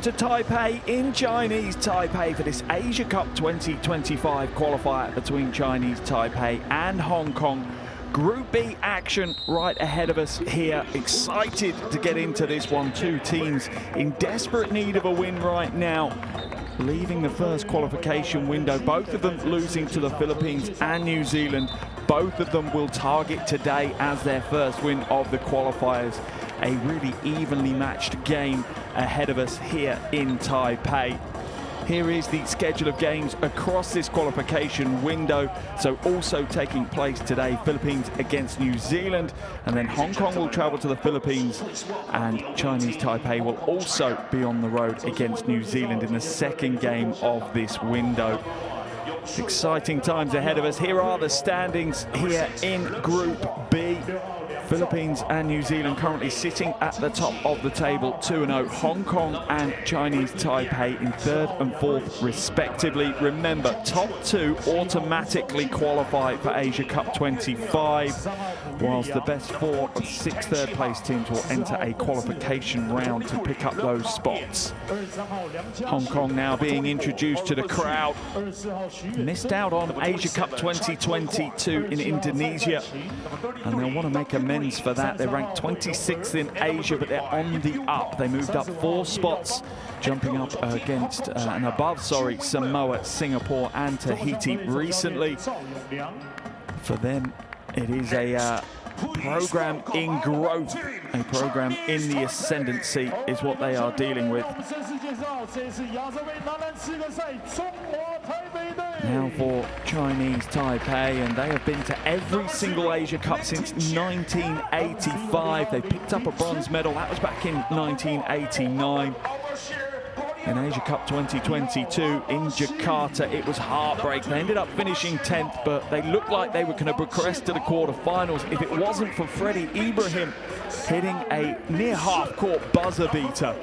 To Taipei in Chinese Taipei for this Asia Cup 2025 qualifier between Chinese Taipei and Hong Kong. Group B action right ahead of us here. Excited to get into this one. Two teams in desperate need of a win right now, leaving the first qualification window. Both of them losing to the Philippines and New Zealand. Both of them will target today as their first win of the qualifiers. A really evenly matched game ahead of us here in Taipei. Here is the schedule of games across this qualification window. So also taking place today, Philippines against New Zealand, and then Hong Kong will travel to the Philippines, and Chinese Taipei will also be on the road against New Zealand in the second game of this window. Exciting times ahead of us. Here are the standings here in Group B. Philippines and New Zealand currently sitting at the top of the table, 2-0. Hong Kong and Chinese Taipei in third and fourth respectively. Remember, top two automatically qualify for Asia Cup 25, whilst the best four of six third place teams will enter a qualification round to pick up those spots. Hong Kong now being introduced to the crowd. Missed out on Asia Cup 2022 in Indonesia, and they'll want to make amends for that. They're ranked 26th in Asia, but they're on the up. They moved up 4 spots, jumping up against and above, Samoa, Singapore and Tahiti recently. For them, it is a program in growth, a program in the ascendancy is what they are dealing with. Now for Chinese Taipei, and they have been to every single Asia Cup since 1985. They picked up a bronze medal, that was back in 1989. In Asia Cup 2022 in Jakarta, it was heartbreak. They ended up finishing 10th, but they looked like they were going to progress to the quarterfinals if it wasn't for Freddie Ibrahim hitting a near half-court buzzer beater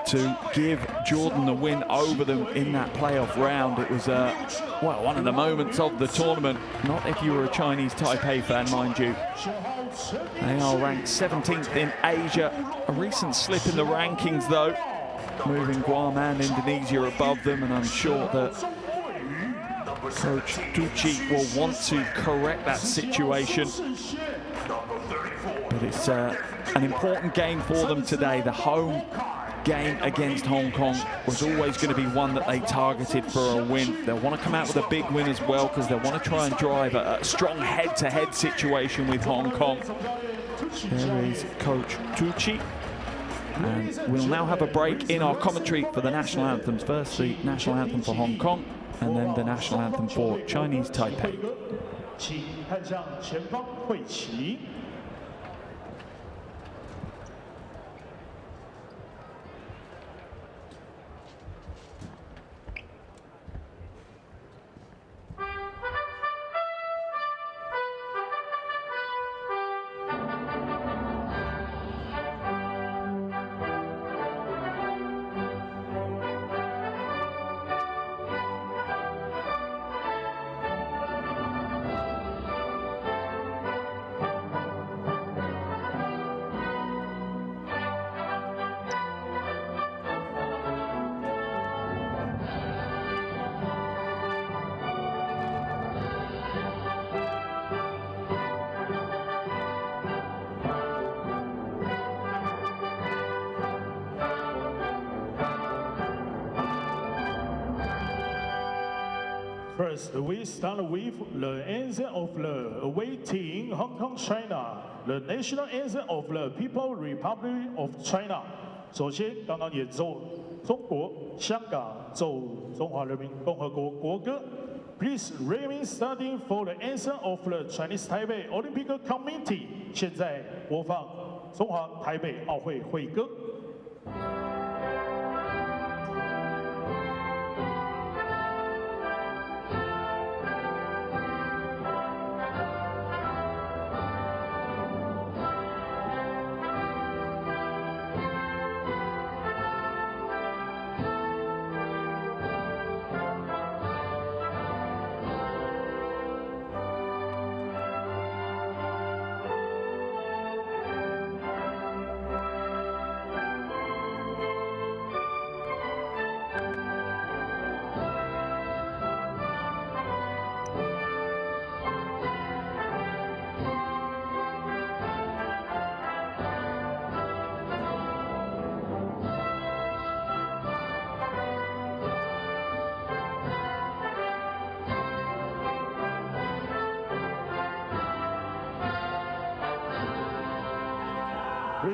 to give Jordan the win over them in that playoff round. It was, well, one of the moments of the tournament. Not if you were a Chinese Taipei fan, mind you. They are ranked 17th in Asia. A recent slip in the rankings, though, moving Guam and Indonesia above them, and I'm sure that Coach Tucci will want to correct that situation. But it's an important game for them today. The home game against Hong Kong was always going to be one that they targeted for a win. They'll want to come out with a big win as well, because they'll want to try and drive a strong head-to-head situation with Hong Kong. There is Coach Tucci. And we'll now have a break in our commentary for the national anthems. First, the national anthem for Hong Kong, and then the national anthem for Chinese Taipei. First, we start with the anthem of the away team, Hong Kong, China, the national anthem of the People's Republic of China. 首先，刚刚演奏中国香港奏中华人民共和国国歌。Please remain standing for the anthem of the Chinese Taipei Olympic Committee. 现在播放中华台北奥会会歌。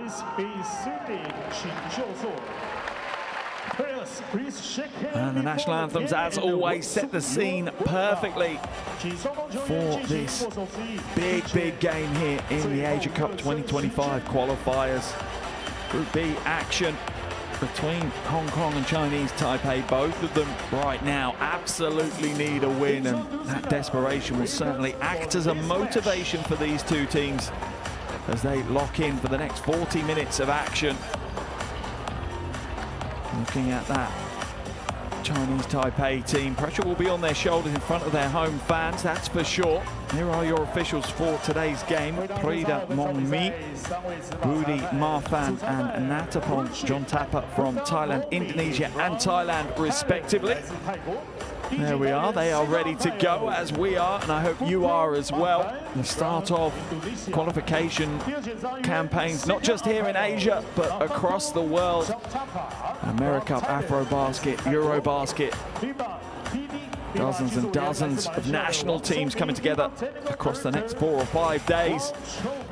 Please be seated. 请就座。Players, please shake hands. And the national anthems, as always, set the scene perfectly for this big game here in the Asia Cup 2025 qualifiers. Group B action between Hong Kong and Chinese Taipei. Both of them right now absolutely need a win, and that desperation will certainly act as a motivation for these two teams as they lock in for the next 40 minutes of action. Looking at that Chinese Taipei team, pressure will be on their shoulders in front of their home fans, that's for sure. Here are your officials for today's game. Prida Mongmi, Budi Marfan and Natapong Jontapa from Thailand, Indonesia and Thailand respectively. There we are, they are ready to go, as we are, and I hope you are as well. The start of qualification campaigns, not just here in Asia, but across the world. AmeriCup, AfroBasket, Eurobasket. Dozens and dozens of national teams coming together across the next 4 or 5 days,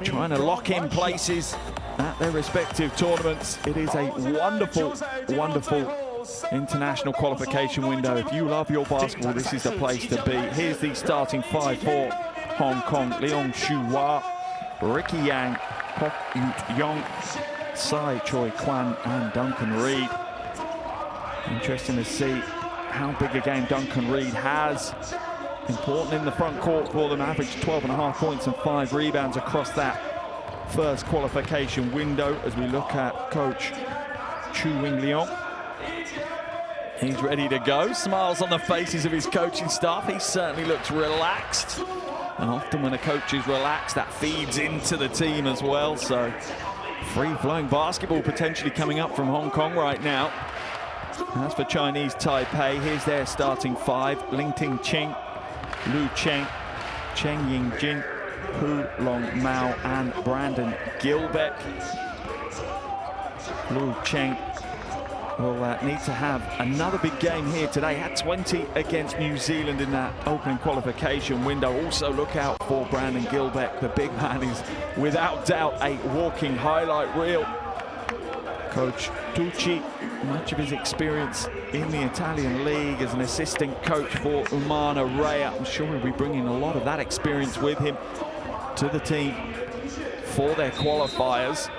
trying to lock in places at their respective tournaments. It is a wonderful international qualification window. If you love your basketball, this is the place to be. Here's the starting 5 for Hong Kong. Leong Shu-Hwa, Ricky Yang, Pok Yut-Yong, Sai Choi Kwan and Duncan Reed. Interesting to see how big a game Duncan Reed has. Important in the front court for them, averaged 12.5 points and 5 rebounds across that first qualification window. As we look at coach Chu Wing Leong, he's ready to go. Smiles on the faces of his coaching staff. He certainly looks relaxed. And often when a coach is relaxed, that feeds into the team as well. So free-flowing basketball potentially coming up from Hong Kong right now. As for Chinese Taipei, here's their starting 5. Ling Ting Ching, Lu Cheng, Cheng Yingjing, Hu Long Mao and Brandon Gilbeck. Lu Cheng will need to have another big game here today. Had 20 against New Zealand in that opening qualification window. Also look out for Brandon Gilbeck. The big man is without doubt a walking highlight reel. Coach Tucci, much of his experience in the Italian league as an assistant coach for Umana Rea. I'm sure he'll be bringing a lot of that experience with him to the team for their qualifiers.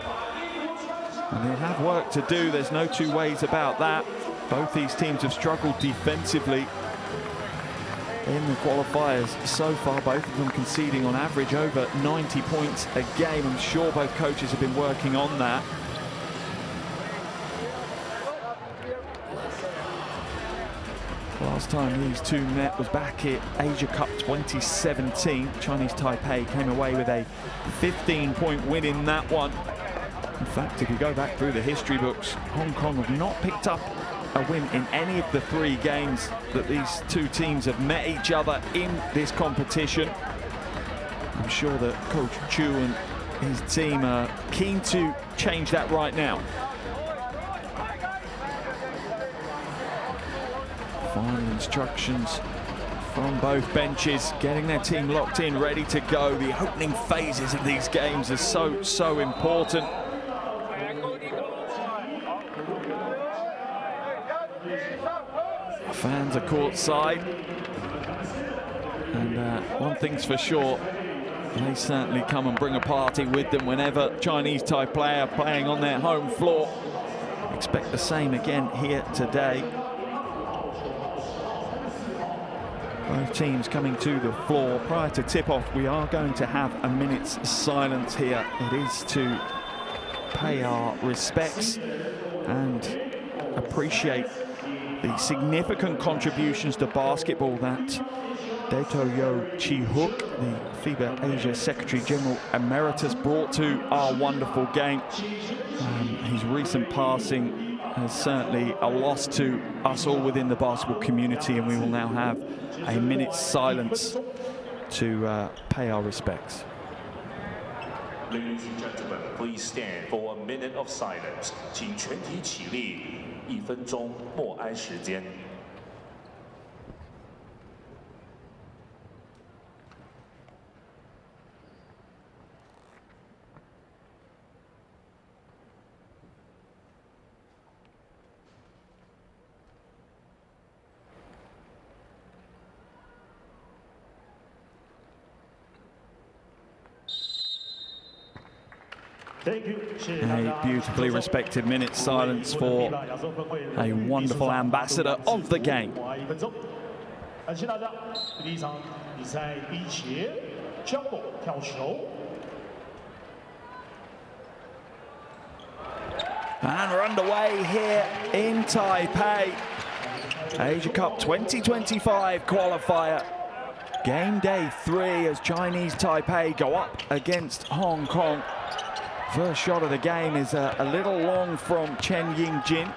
And they'll have work to do, there's no two ways about that. Both these teams have struggled defensively in the qualifiers so far, both of them conceding on average over 90 points a game. I'm sure both coaches have been working on that. Last time these two met was back at Asia Cup 2017. Chinese Taipei came away with a 15-point win in that one. In fact, if you go back through the history books, Hong Kong have not picked up a win in any of the 3 games that these two teams have met each other in this competition. I'm sure that Coach Chu and his team are keen to change that right now. Final instructions from both benches, getting their team locked in, ready to go. The opening phases of these games are so important. Fans are courtside, and one thing's for sure, they certainly come and bring a party with them whenever Chinese Taipei are playing on their home floor. Expect the same again here today. Both teams coming to the floor. Prior to tip-off, we are going to have a minute's silence here. It is to pay our respects and appreciate the significant contributions to basketball that Dato Yo Chi-hook, the FIBA Asia Secretary General Emeritus, brought to our wonderful game. His recent passing is certainly a loss to us all within the basketball community, and we will now have a minute's silence to pay our respects. Ladies and gentlemen, please stand for a minute of silence. 请全体起立，1分钟默哀时间。A beautifully respected minute's silence for a wonderful ambassador of the game. And we're underway here in Taipei. Asia Cup 2025 qualifier. Game day 3 as Chinese Taipei go up against Hong Kong. First shot of the game is a little long from Chen Yingjin.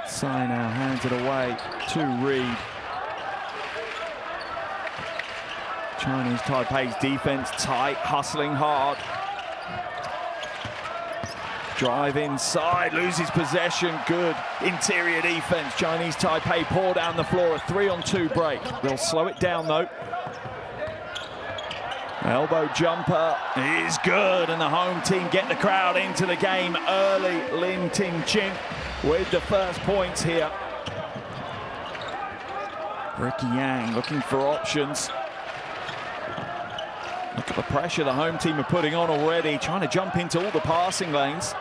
Tsai now hands it away to Reed. Chinese Taipei's defense tight, hustling hard. Drive inside, loses possession, good interior defense. Chinese Taipei pour down the floor, a 3-on-2 break. They'll slow it down though. Elbow jumper is good, and the home team get the crowd into the game early. Lin Ting-chin with the first points here. Ricky Yang looking for options. Look at the pressure the home team are putting on already, trying to jump into all the passing lanes.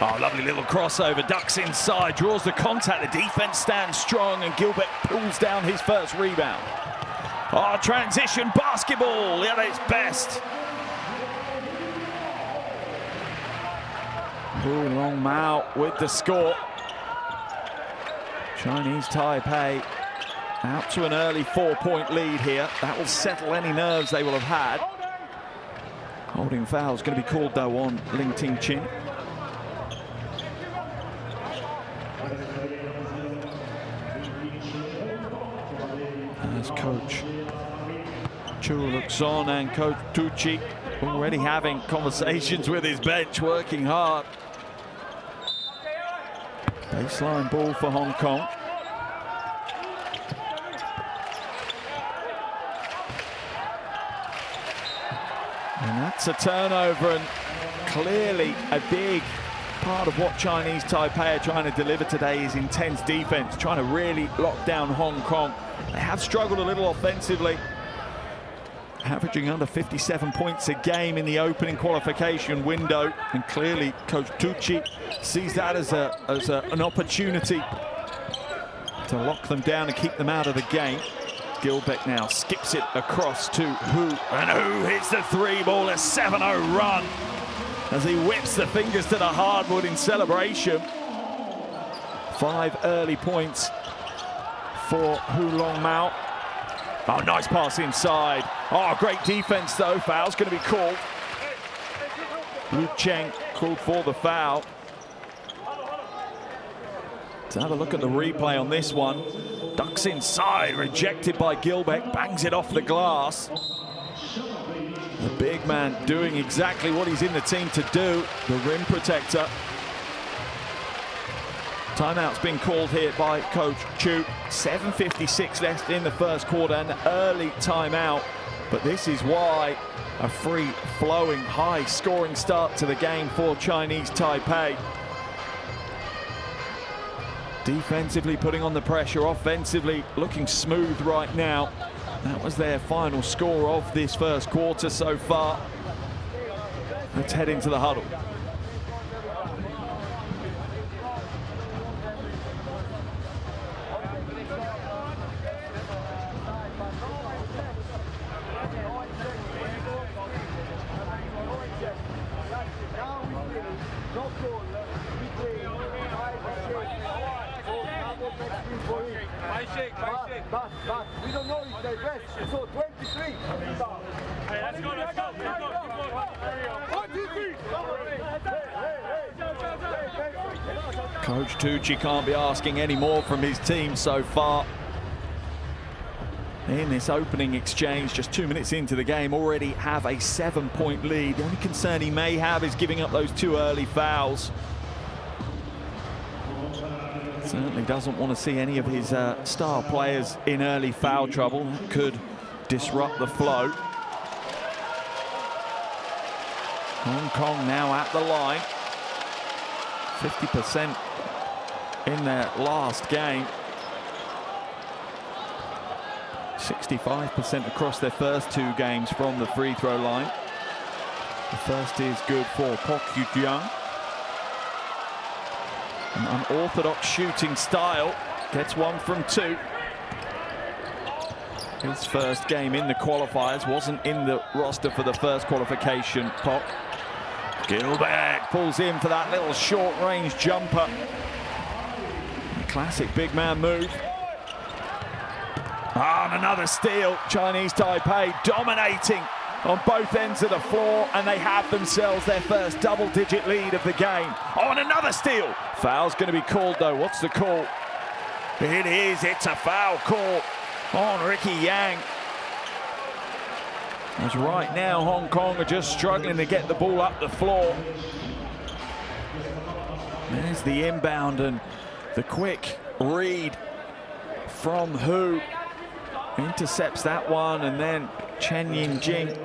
Oh, lovely little crossover, ducks inside, draws the contact, the defense stands strong, and Gilbert pulls down his first rebound. Oh, transition basketball at its best. Hu Long Mao with the score. Chinese Taipei out to an early 4-point lead here. That will settle any nerves they will have had. Holding foul is going to be called though on Lin Ting-chin. As Coach Chu looks on, and Coach Tucci already having conversations with his bench, working hard. Baseline ball for Hong Kong. And that's a turnover, and clearly a big part of what Chinese Taipei are trying to deliver today is intense defense, trying to really lock down Hong Kong. They have struggled a little offensively, averaging under 57 points a game in the opening qualification window, and clearly Coach Tucci sees that as an opportunity to lock them down and keep them out of the game. Gilbeck now skips it across to Hu, and Hu hits the 3-ball, a 7-0 run as he whips the fingers to the hardwood in celebration. 5 early points for Hu Long Mao. Oh, nice pass inside. Oh, great defense though. Foul's going to be called. Lu Cheng called for the foul. Let's have a look at the replay on this one. Ducks inside, rejected by Gilbeck, bangs it off the glass. The big man doing exactly what he's in the team to do, the rim protector. Timeout's been called here by Coach Chu. 7:56 left in the first quarter, an early timeout. But this is why a free-flowing, high-scoring start to the game for Chinese Taipei. Defensively putting on the pressure, offensively looking smooth right now. That was their final score of this first quarter so far. Let's head into the huddle. But we don't know if they rest. So 23. Hey, let's go. 1, 2, 3. Coach Tucci can't be asking any more from his team so far. In this opening exchange, just 2 minutes into the game, already have a 7-point lead. The only concern he may have is giving up those 2 early fouls. Certainly doesn't want to see any of his star players in early foul trouble. That could disrupt the flow. Hong Kong now at the line. 50% in their last game. 65% across their first 2 games from the free throw line. The first is good for Pok Yu-kyung. An unorthodox shooting style, gets 1 from 2. His first game in the qualifiers, wasn't in the roster for the first qualification. Pok. Gilbert pulls in for that little short-range jumper. Classic big man move. And another steal. Chinese Taipei dominating on both ends of the floor, and they have themselves their first double-digit lead of the game. Oh, and another steal. Foul's going to be called, though. What's the call? It is. It's a foul call on Ricky Yang. As right now, Hong Kong are just struggling to get the ball up the floor. There's the inbound and the quick read from Hu. Intercepts that one, and then Chen Yinjing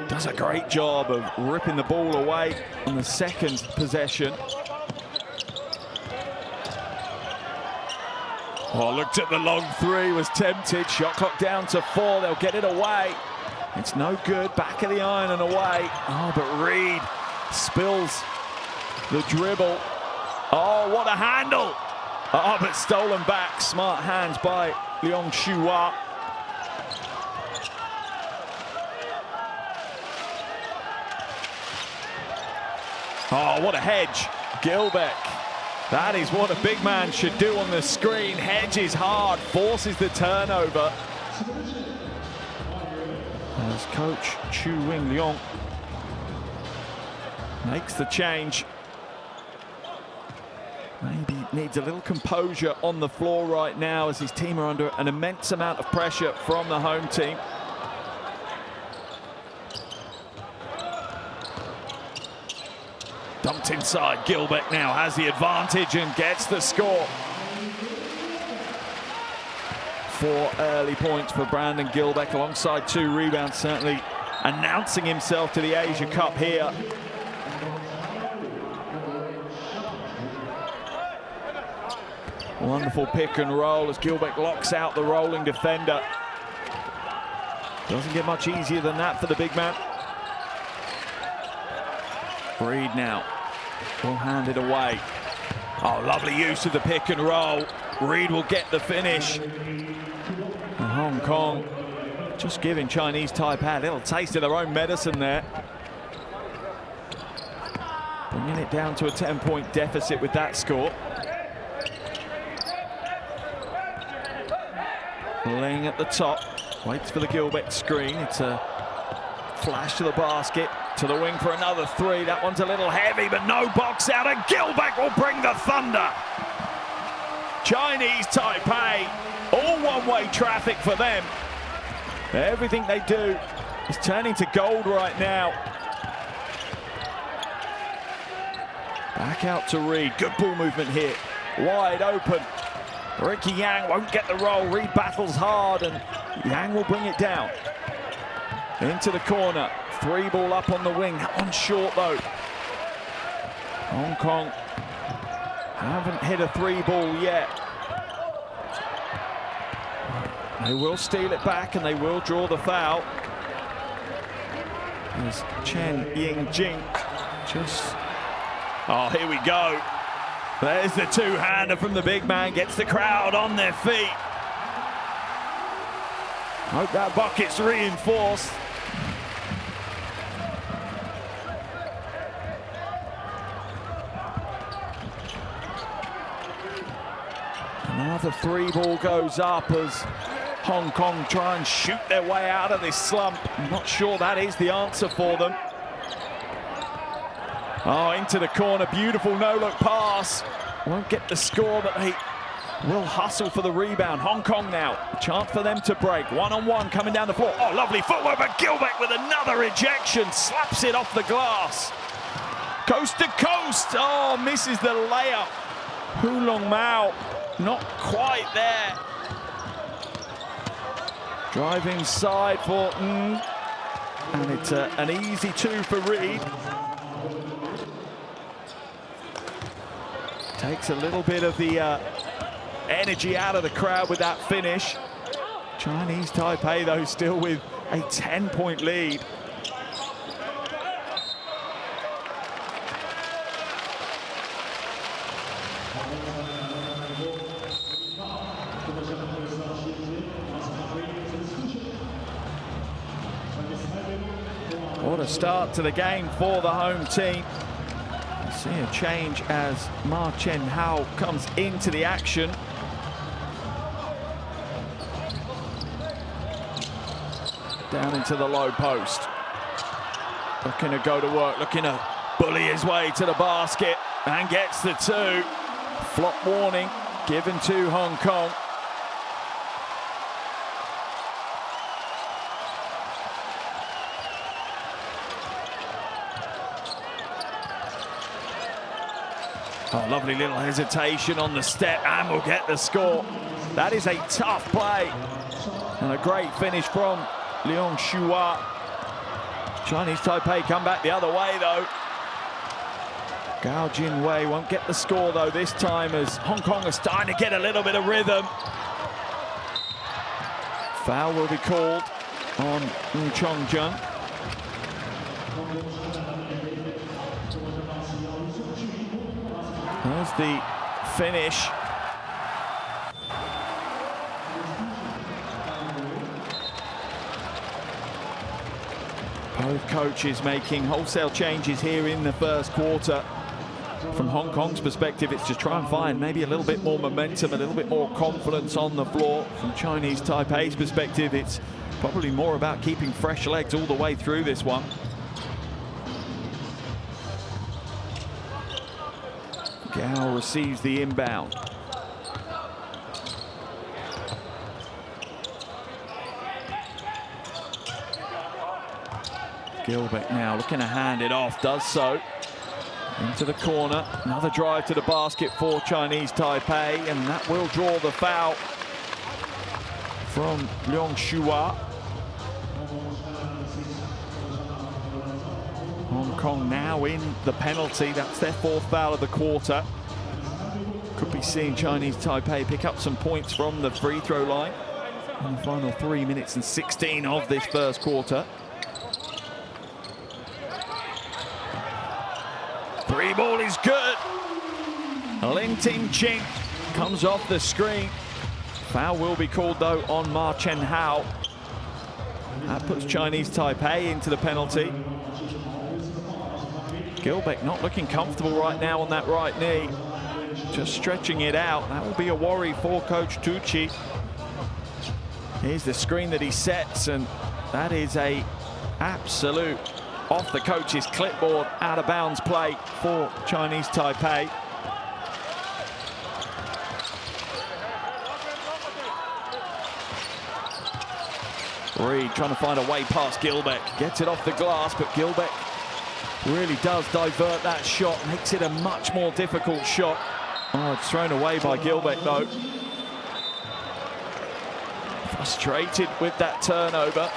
does a great job of ripping the ball away on the second possession. Oh, looked at the long 3, was tempted. Shot clock down to 4, they'll get it away. It's no good, back of the iron and away. Oh, but Reed spills the dribble. Oh, what a handle. Oh, but stolen back. Smart hands by Leong Shua. Oh, what a hedge. Gilbeck. That is what a big man should do on the screen. Hedges hard, forces the turnover. As coach Chu Wing Leong makes the change. Maybe needs a little composure on the floor right now, as his team are under an immense amount of pressure from the home team. Dumped inside. Gilbeck now has the advantage and gets the score. 4 early points for Brandon Gilbeck, alongside 2 rebounds, certainly announcing himself to the Asia Cup here. Wonderful pick and roll as Gilbeck locks out the rolling defender. Doesn't get much easier than that for the big man. Reed now will hand it away. Oh, lovely use of the pick and roll. Reed will get the finish. And Hong Kong just giving Chinese Taipei a little taste of their own medicine there. Bringing it down to a 10-point deficit with that score. Laying at the top, waits for the Gilbeck screen. It's a flash to the basket, to the wing for another 3. That one's a little heavy, but no box out, and Gilbeck will bring the thunder. Chinese Taipei, all one-way traffic for them. Everything they do is turning to gold right now. Back out to Reed, good ball movement here, wide open. Ricky Yang won't get the roll. Reed battles hard, and Yang will bring it down. Into the corner. 3 ball up on the wing. That one's short, though. Hong Kong haven't hit a 3 ball yet. They will steal it back, and they will draw the foul. As Chen Yinjing just... Oh, here we go. There's the 2-hander from the big man, gets the crowd on their feet. Hope that bucket's reinforced. Another 3 ball goes up as Hong Kong try and shoot their way out of this slump. I'm not sure that is the answer for them. Oh, into the corner, beautiful no-look pass. Won't get the score, but they will hustle for the rebound. Hong Kong now, chance for them to break. One-on-one coming down the floor. Oh, lovely footwork, but Gilbeck with another ejection, slaps it off the glass. Coast to coast, oh, misses the layup. Hu Long Mao, not quite there. Drive inside for and it's an easy 2 for Reed. Takes a little bit of the energy out of the crowd with that finish. Chinese Taipei, though, still with a 10-point lead. What a start to the game for the home team. You see a change as Ma Chen Hao comes into the action. Down into the low post. Looking to go to work, looking to bully his way to the basket and gets the two. Flop warning given to Hong Kong. Oh, lovely little hesitation on the step, and we'll get the score. That is a tough play. And a great finish from Liang Shua. Chinese Taipei come back the other way, though. Gao Jinwei won't get the score, though, this time, as Hong Kong are starting to get a little bit of rhythm. Foul will be called on Ng Chongjun. There's the finish. Both coaches making wholesale changes here in the first quarter. From Hong Kong's perspective, it's to try and find maybe a little bit more momentum, a little bit more confidence on the floor. From Chinese Taipei's perspective, it's probably more about keeping fresh legs all the way through this one. Gao receives the inbound. Gilbert now looking to hand it off, does so. Into the corner, another drive to the basket for Chinese Taipei, and that will draw the foul from Liang Shua. Hong Kong now in the penalty. That's their fourth foul of the quarter. Could be seeing Chinese Taipei pick up some points from the free throw line in the final 3 minutes and 16 of this first quarter. Three ball is good. Lin Ting Ching comes off the screen. Foul will be called, though, on Ma Chen Hao. That puts Chinese Taipei into the penalty. Gilbeck not looking comfortable right now on that right knee. Just stretching it out. That will be a worry for Coach Tucci. Here's the screen that he sets, and that is a absolute off the coach's clipboard, out of bounds play for Chinese Taipei. Reed trying to find a way past Gilbeck. Gets it off the glass, but Gilbeck really does divert that shot, makes it a much more difficult shot. Oh, it's thrown away by Gilbeck, though. Frustrated with that turnover.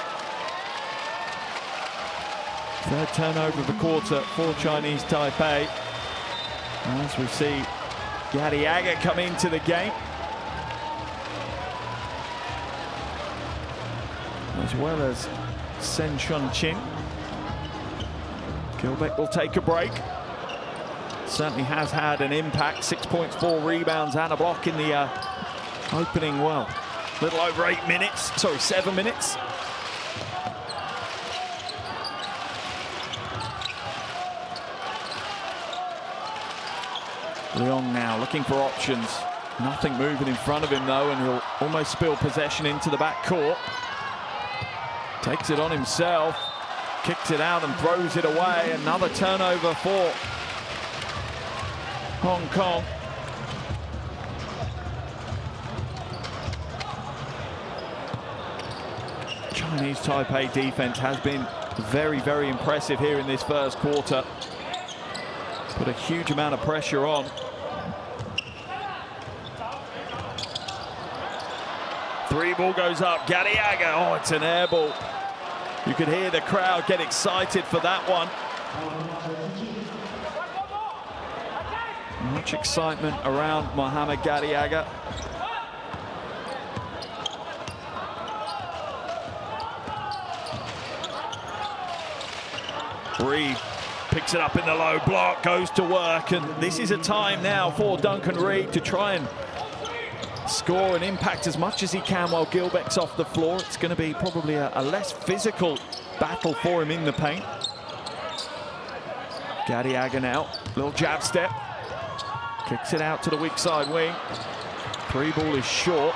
Third turnover of the quarter for Chinese Taipei. As we see Gadiaga come into the game, as well as Sen Shun Chin. Gilbeck will take a break. Certainly has had an impact. 6 points, 4 rebounds, and a block in the opening, well, little over 8 minutes. Sorry, 7 minutes. Leong now looking for options. Nothing moving in front of him, though, and he'll almost spill possession into the back court. Takes it on himself, kicks it out and throws it away. Another turnover for Hong Kong. Chinese Taipei defense has been very, very impressive here in this first quarter. Put a huge amount of pressure on. Three ball goes up, Gadiaga, oh, it's an air ball. You could hear the crowd get excited for that one. Much excitement around Mohamed Gadiaga. Reed picks it up in the low block, goes to work, and this is a time now for Duncan Reed to try and score and impact as much as he can while Gilbeck's off the floor. It's going to be probably a less physical battle for him in the paint. Gadiaga now, little jab step, kicks it out to the weak side wing. Three ball is short.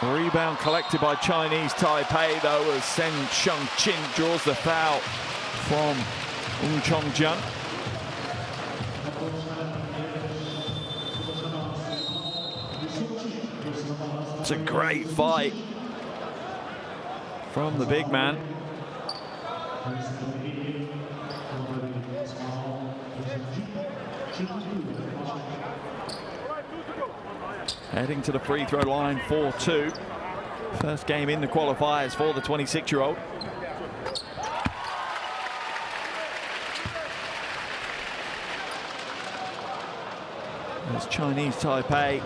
Rebound collected by Chinese Taipei though, as Sen Sheng-Chin draws the foul from Ng Chong-jun. It's a great fight from the big man. Heading to the free throw line, 4-2. First game in the qualifiers for the 26-year-old. There's Chinese Taipei.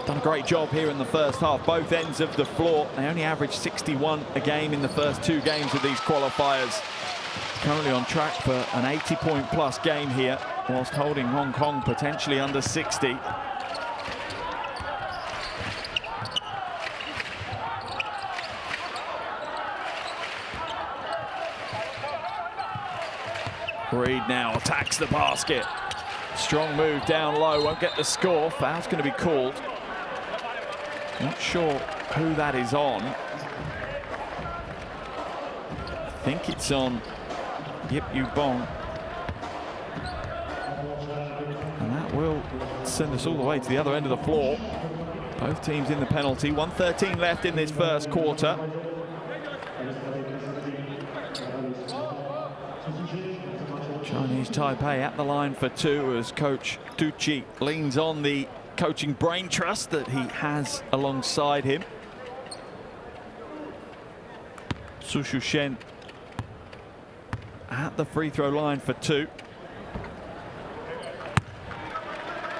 Done a great job here in the first half, both ends of the floor. They only averaged 61 a game in the first two games of these qualifiers. Currently on track for an 80-point-plus game here, whilst holding Hong Kong potentially under 60. Reed now attacks the basket. Strong move down low, won't get the score. Foul's going to be called. Not sure who that is on. I think it's on Yip Yu Bong. And that will send us all the way to the other end of the floor. Both teams in the penalty. 1:13 left in this first quarter. Chinese Taipei at the line for two as Coach Tucci leans on the coaching brain trust that he has alongside him. Su Shen at the free throw line for two.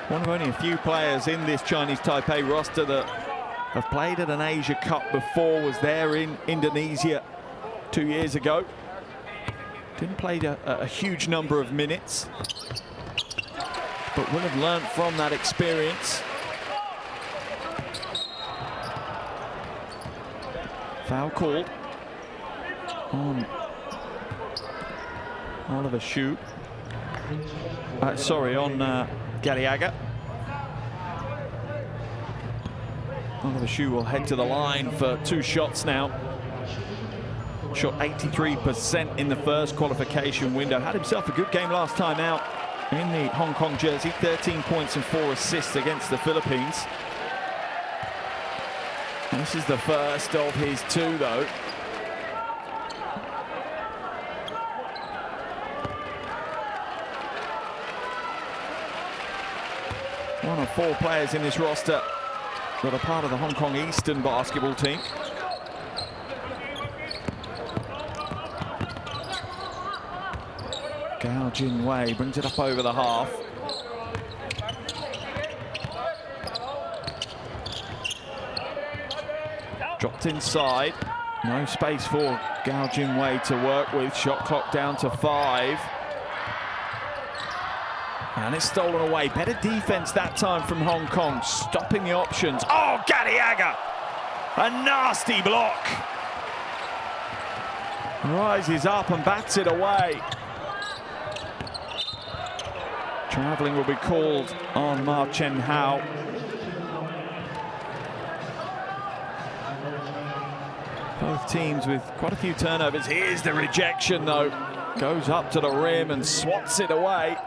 One of only a few players in this Chinese Taipei roster that have played at an Asia Cup before, was there in Indonesia 2 years ago. Didn't play a huge number of minutes, but will have learned from that experience. Foul called on Oliver Hsu. Sorry, on Gadiaga. Oliver Hsu will head to the line for two shots now. Shot 83% in the first qualification window. Had himself a good game last time out in the Hong Kong jersey. 13 points and 4 assists against the Philippines. And this is the first of his two, though. One of 4 players in this roster that are part of the Hong Kong Eastern basketball team. Gao Jinwei brings it up over the half. Dropped inside. No space for Gao Jinwei to work with. Shot clock down to 5. And it's stolen away. Better defense that time from Hong Kong, stopping the options. Oh, Gadiaga! A nasty block. Rises up and bats it away. Traveling will be called on Ma Chen Hao. Both teams with quite a few turnovers. Here's the rejection, though. Goes up to the rim and swats it away.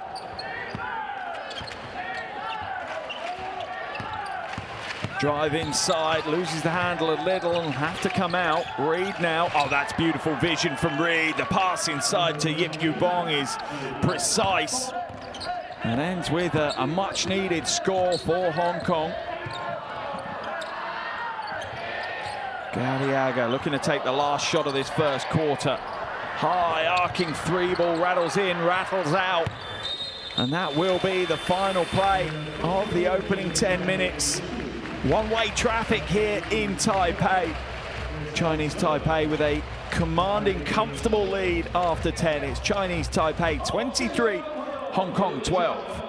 Drive inside, loses the handle a little and have to come out. Reed now. Oh, that's beautiful vision from Reed. The pass inside to Yip Yu Bong is precise. And ends with a much-needed score for Hong Kong. Gadiaga looking to take the last shot of this first quarter. High arcing three ball, rattles in, rattles out. And that will be the final play of the opening 10 minutes. One-way traffic here in Taipei. Chinese Taipei with a commanding, comfortable lead after 10. It's Chinese Taipei 23, Hong Kong 12.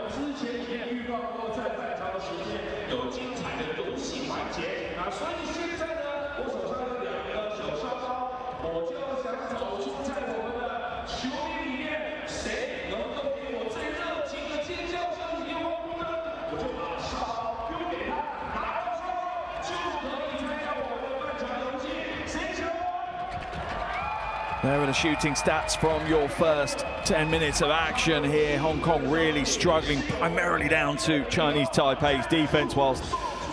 There are the shooting stats from your first 10 minutes of action here. Hong Kong really struggling, primarily down to Chinese Taipei's defense, whilst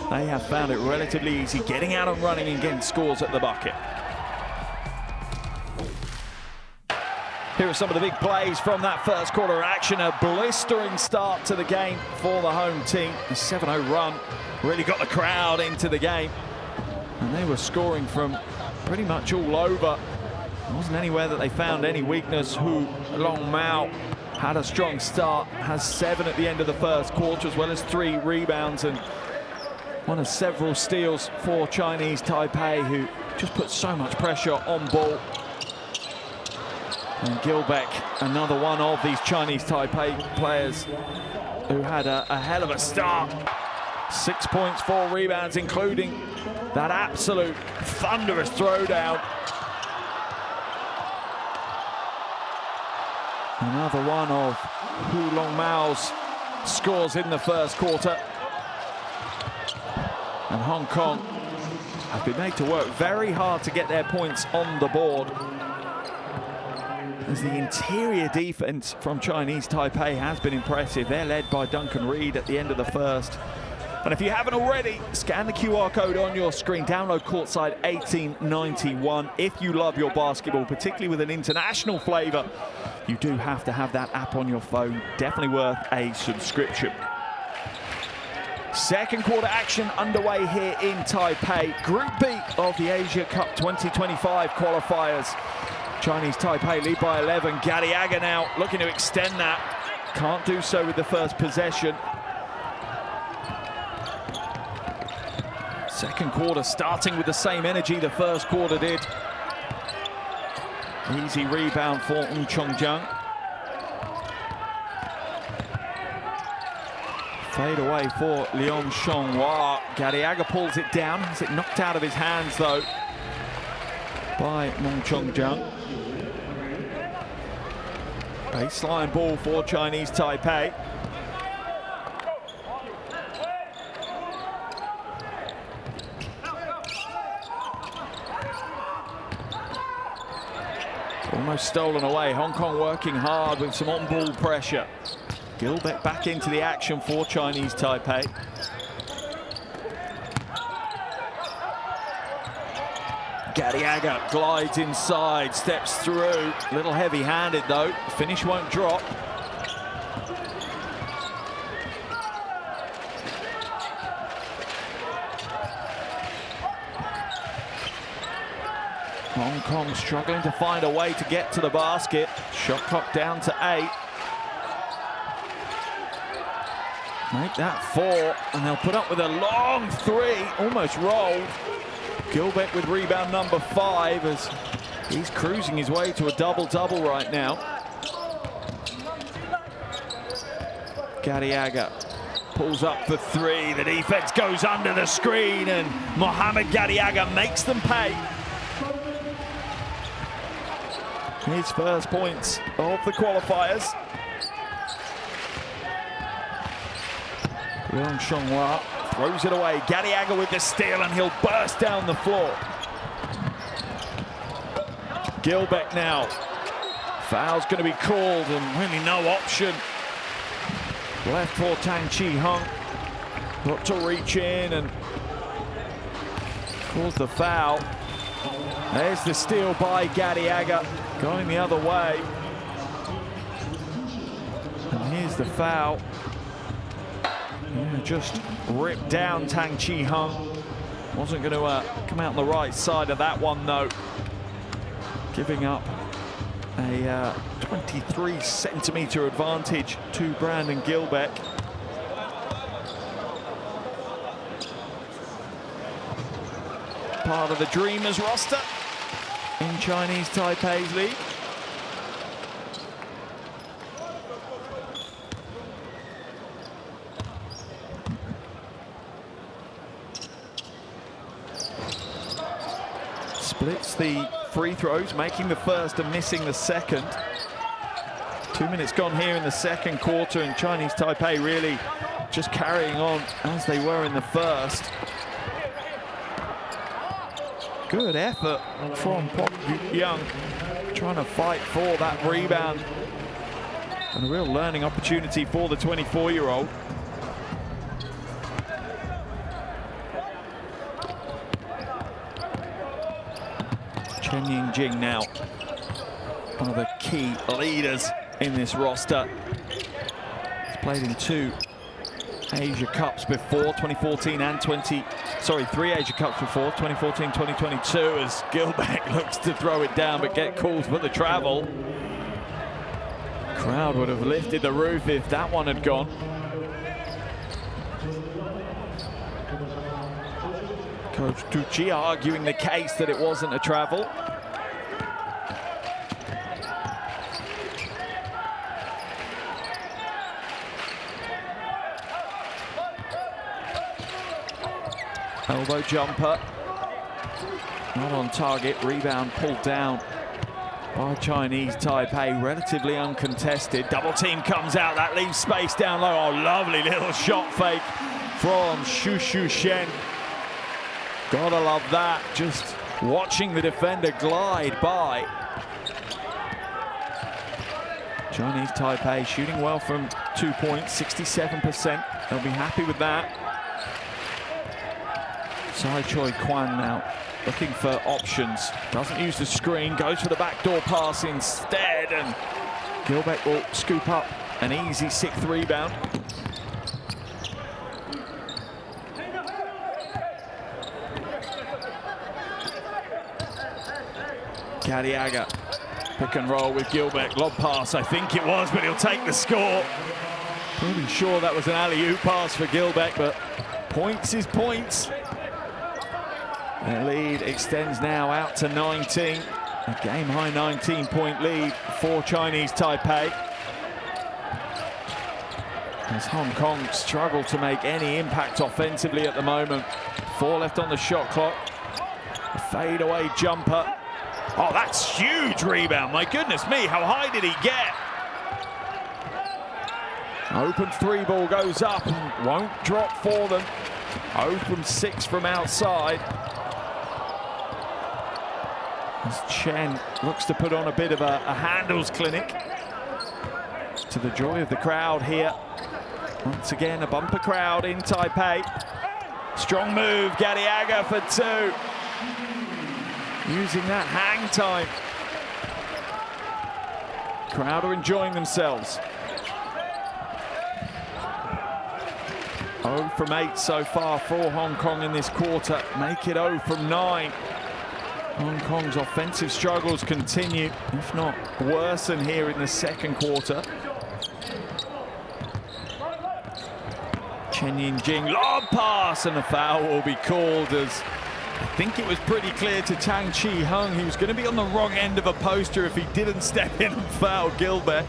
they have found it relatively easy getting out and running and getting scores at the bucket. Here are some of the big plays from that first quarter of action. A blistering start to the game for the home team. A 7-0 run really got the crowd into the game. And they were scoring from pretty much all over. There wasn't anywhere that they found any weakness. Long Mao had a strong start, has 7 at the end of the first quarter, as well as 3 rebounds and one of several steals for Chinese Taipei, who just put so much pressure on ball. And Gilbeck, another one of these Chinese Taipei players who had a hell of a start. 6 points, 4 rebounds, including that absolute thunderous throwdown. Another one of Long Mao's scores in the first quarter. And Hong Kong have been made to work very hard to get their points on the board, as the interior defense from Chinese Taipei has been impressive. They're led by Duncan Reed at the end of the first. And if you haven't already, scan the QR code on your screen, download Courtside 1891. If you love your basketball, particularly with an international flavor, you do have to have that app on your phone. Definitely worth a subscription. Second quarter action underway here in Taipei. Group B of the Asia Cup 2025 qualifiers. Chinese Taipei lead by 11. Gadiaga now looking to extend that. Can't do so with the first possession. Second quarter starting with the same energy the first quarter did. Easy rebound for Chongjiang. Fade away for Leon Xianghua. Gadiaga pulls it down. Has it knocked out of his hands though by Chongjiang. Baseline ball for Chinese Taipei. Almost stolen away. Hong Kong working hard with some on-ball pressure. Gilbeck back into the action for Chinese Taipei. Gadiaga glides inside, steps through. A little heavy-handed though. Finish won't drop. Hong Kong struggling to find a way to get to the basket. Shot clock down to 8. Make that 4, and they'll put up with a long 3, almost rolled. Gilbeck with rebound number 5 as he's cruising his way to a double-double right now. Gadiaga pulls up for 3. The defense goes under the screen, and Mohamed Gadiaga makes them pay. His first points of the qualifiers. Leon Xianghua throws it away. Gadiaga with the steal, and he'll burst down the floor. Gilbeck now. Foul's going to be called, and really no option left for Tang Chi Hung. Got to reach in and cause the foul. There's the steal by Gadiaga, going the other way. And here's the foul. Yeah, just ripped down Tang Chi Hung. Wasn't going to come out on the right side of that one though. Giving up a 23-centimeter advantage to Brandon Gilbeck. Part of the Dreamers roster in Chinese Taipei's lead. Splits the free throws, making the first and missing the second. 2 minutes gone here in the second quarter, and Chinese Taipei really just carrying on as they were in the first. Good effort from Pop Young, trying to fight for that rebound. And a real learning opportunity for the 24-year-old. Chen Yingjing now, one of the key leaders in this roster. He's played in 2 Asia Cups before, 2014 and 3 Asia Cups before, 2014, 2022, as Gilbeck looks to throw it down but get called for the travel. Crowd would have lifted the roof if that one had gone. Coach Tucci arguing the case that it wasn't a travel. Elbow jumper, not on target, rebound pulled down by Chinese Taipei, relatively uncontested. Double team comes out, that leaves space down low. Oh, lovely little shot fake from Xu Shen. Gotta love that, just watching the defender glide by. Chinese Taipei shooting well from 2 points, 67%. They'll be happy with that. Sai Choi Kwan now looking for options. Doesn't use the screen, goes for the backdoor pass instead, and Gilbeck will scoop up an easy 6th rebound. Gadiaga, pick and roll with Gilbeck, lob pass, I think it was, but he'll take the score. Pretty sure that was an alley-oop pass for Gilbeck, but points is points. The lead extends now out to 19. A game-high 19-point lead for Chinese Taipei. As Hong Kong struggle to make any impact offensively at the moment. 4 left on the shot clock. A fadeaway jumper. Oh, that's huge rebound. My goodness me, how high did he get? Open 3 ball goes up and won't drop for them. 0 from 6 from outside. As Chen looks to put on a bit of a handles clinic, to the joy of the crowd here. Once again, a bumper crowd in Taipei. Strong move, Gadiaga for 2. Using that hang time. Crowd are enjoying themselves. 0 from 8 so far for Hong Kong in this quarter. Make it 0 from 9. Hong Kong's offensive struggles continue, if not worsen here in the second quarter. Chen Yingjing, lob pass, and a foul will be called, as I think it was pretty clear to Tang Chi Hung he was going to be on the wrong end of a poster if he didn't step in and foul Gilbeck.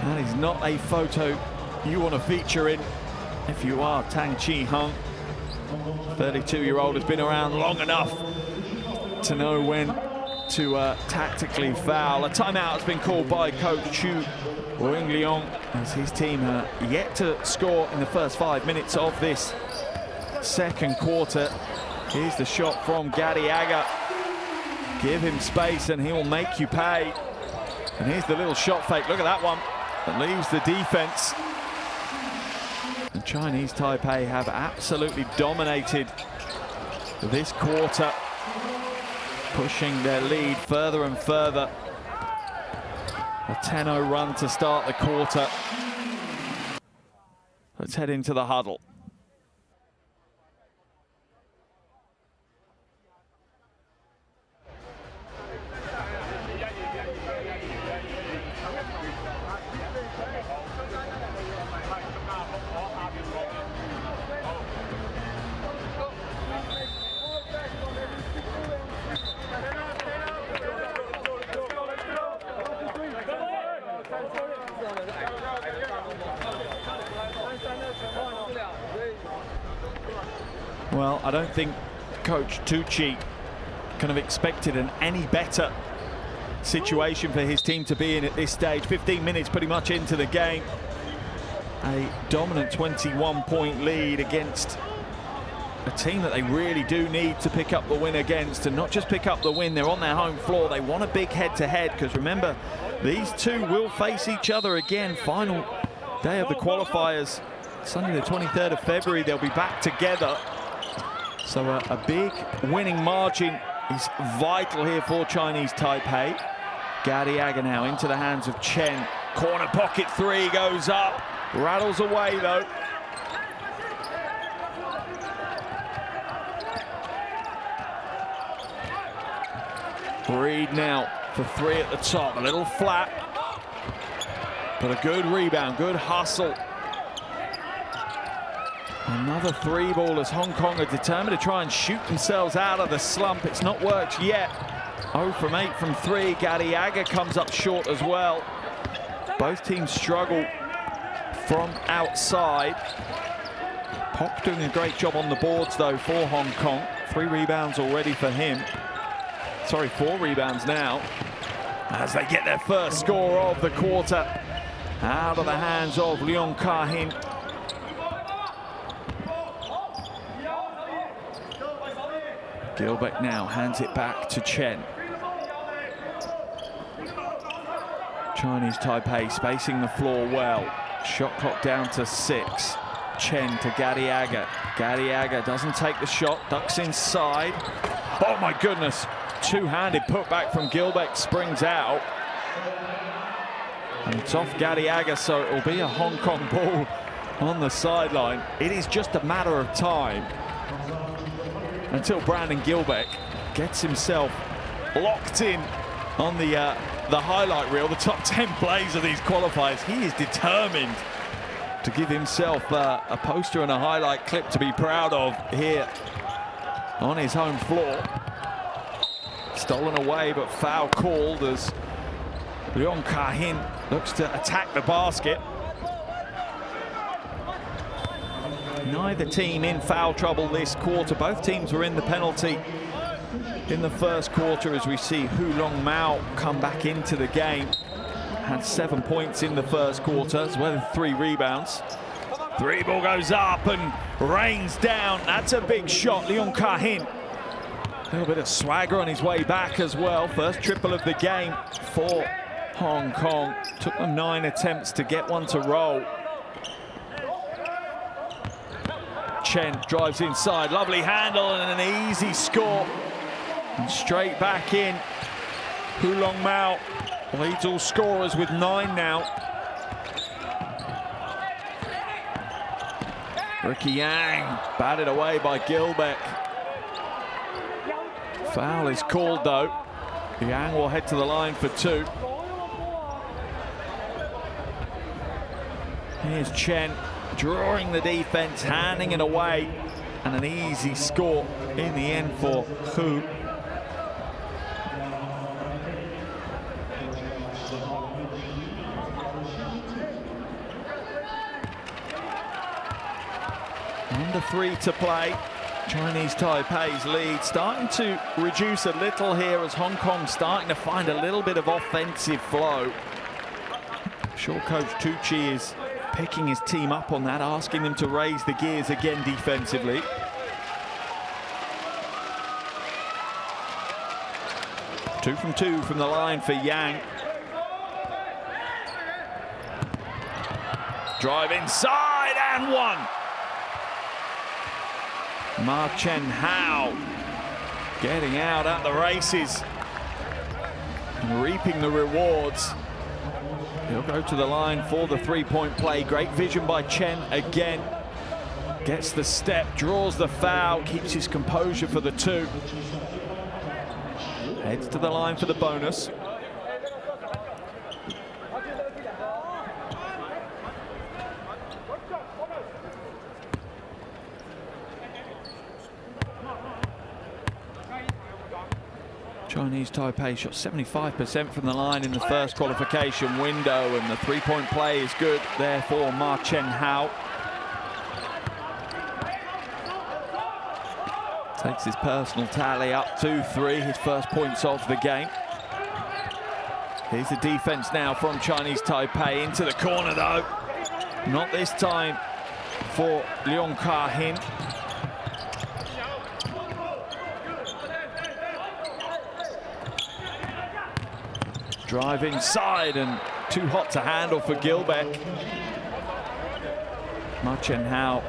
That is not a photo you want to feature in if you are Tang Chi Hung. 32-year-old has been around long enough to know when to tactically foul. A timeout has been called by coach Chu Wing-Leong, as his team yet to score in the first 5 minutes of this second quarter. Here's the shot from Gadiaga. Give him space and he will make you pay. And here's the little shot fake. Look at that one. That leaves the defense. The Chinese Taipei have absolutely dominated this quarter, pushing their lead further and further. A 10-0 run to start the quarter. Let's head into the huddle. Well, I don't think Coach Tucci can have expected an any better situation for his team to be in at this stage. 15 minutes pretty much into the game. A dominant 21-point lead against a team that they really do need to pick up the win against, and not just pick up the win, they're on their home floor. They want a big head-to-head, because remember, these two will face each other again. Final day of the qualifiers, Sunday the 23rd of February, they'll be back together. So a big winning margin is vital here for Chinese Taipei. Gadiaga now into the hands of Chen. Corner pocket three goes up, rattles away though. Reed now for three at the top, a little flat, but a good rebound, good hustle. Another three ball as Hong Kong are determined to try and shoot themselves out of the slump. It's not worked yet. 0 from 8 from three. Gadiaga comes up short as well. Both teams struggle from outside. Pok doing a great job on the boards though for Hong Kong. 3 rebounds already for him. Sorry, 4 rebounds now, as they get their first score of the quarter out of the hands of Leung Ka-hin. Gilbert now hands it back to Chen. Chinese Taipei spacing the floor well. Shot clock down to 6. Chen to Gadiaga. Gadiaga doesn't take the shot, ducks inside. Oh my goodness. Two-handed putback from Gilbert springs out. And it's off Gadiaga, so it will be a Hong Kong ball on the sideline. It is just a matter of time until Brandon Gilbert gets himself locked in on the highlight reel, the top 10 plays of these qualifiers. He is determined to give himself a poster and a highlight clip to be proud of here on his home floor. Stolen away, but foul called as Leung Ka-hin looks to attack the basket. Neither team in foul trouble this quarter. Both teams were in the penalty in the first quarter, as we see Hu Long Mao come back into the game. Had 7 points in the first quarter, as well as 3 rebounds. Three ball goes up and rains down. That's a big shot, Leung Ka-hin. A little bit of swagger on his way back as well. First triple of the game for Hong Kong. Took them 9 attempts to get one to roll. Chen drives inside, lovely handle and an easy score. And straight back in. Hu Long Mao leads all scorers with 9 now. Ricky Yang batted away by Gilbert. Foul is called though. Yang will head to the line for 2. Here's Chen drawing the defense, handing it away, and an easy score in the end for Hu. Under 3 to play. Chinese Taipei's lead starting to reduce a little here, as Hong Kong starting to find a little bit of offensive flow. I'm sure Coach Tucci is picking his team up on that, asking them to raise the gears again defensively. Two from the line for Yang. Drive inside and 1. Ma Chen Hao getting out at the races and reaping the rewards. He'll go to the line for the 3-point play. Great vision by Chen again. Gets the step, draws the foul, keeps his composure for the 2. Heads to the line for the bonus. Chinese Taipei shot 75% from the line in the first qualification window, and the three-point play is good there for Ma Chen-hao. Takes his personal tally up to 3, his first points of the game. Here's the defense now from Chinese Taipei, into the corner though. Not this time for Leong Ka-hin. Drive inside and too hot to handle for Gilbeck. Ma Chen-hao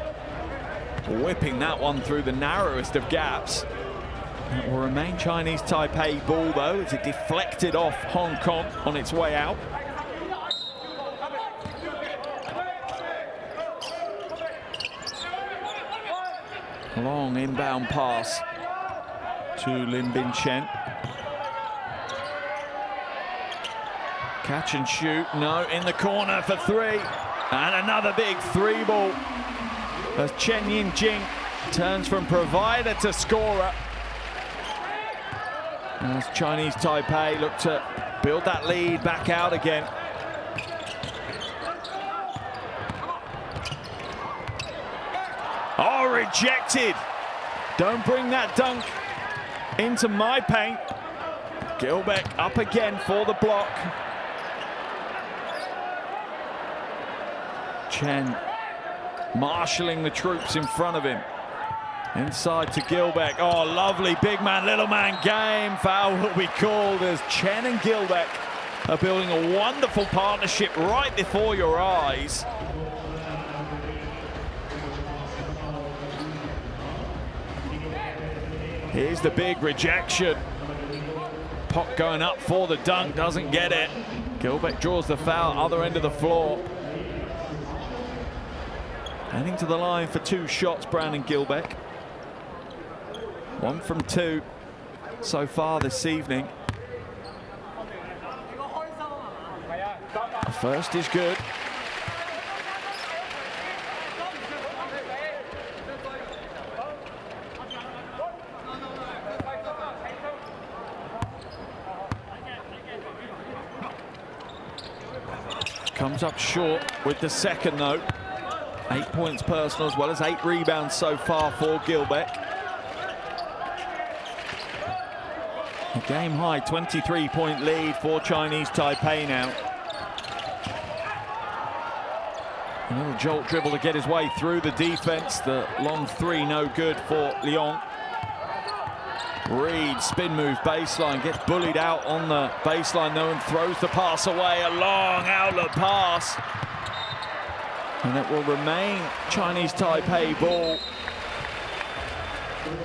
whipping that one through the narrowest of gaps. It will remain Chinese Taipei ball though, as it deflected off Hong Kong on its way out. Long inbound pass to Lin Bin Chen. Catch and shoot, no, in the corner for 3. And another big 3 ball as Chen Yin-jing turns from provider to scorer. As Chinese Taipei look to build that lead back out again. Oh, rejected. Don't bring that dunk into my paint. Gilbeck up again for the block. Chen marshalling the troops in front of him. Inside to Gilbeck. Oh, lovely big man, little man game. Foul will be called as Chen and Gilbeck are building a wonderful partnership right before your eyes. Here's the big rejection. Pock going up for the dunk, doesn't get it. Gilbeck draws the foul, other end of the floor. Heading to the line for 2 shots, Brown and Gilbeck. 1 from 2 so far this evening. The first is good. Comes up short with the second though. 8 points personal as well as 8 rebounds so far for Gilbeck. A game high 23-point lead for Chinese Taipei now. A little jolt dribble to get his way through the defense. The long 3 no good for Leong. Reed, spin move baseline, gets bullied out on the baseline though and throws the pass away. A long outlet pass. And it will remain Chinese Taipei ball,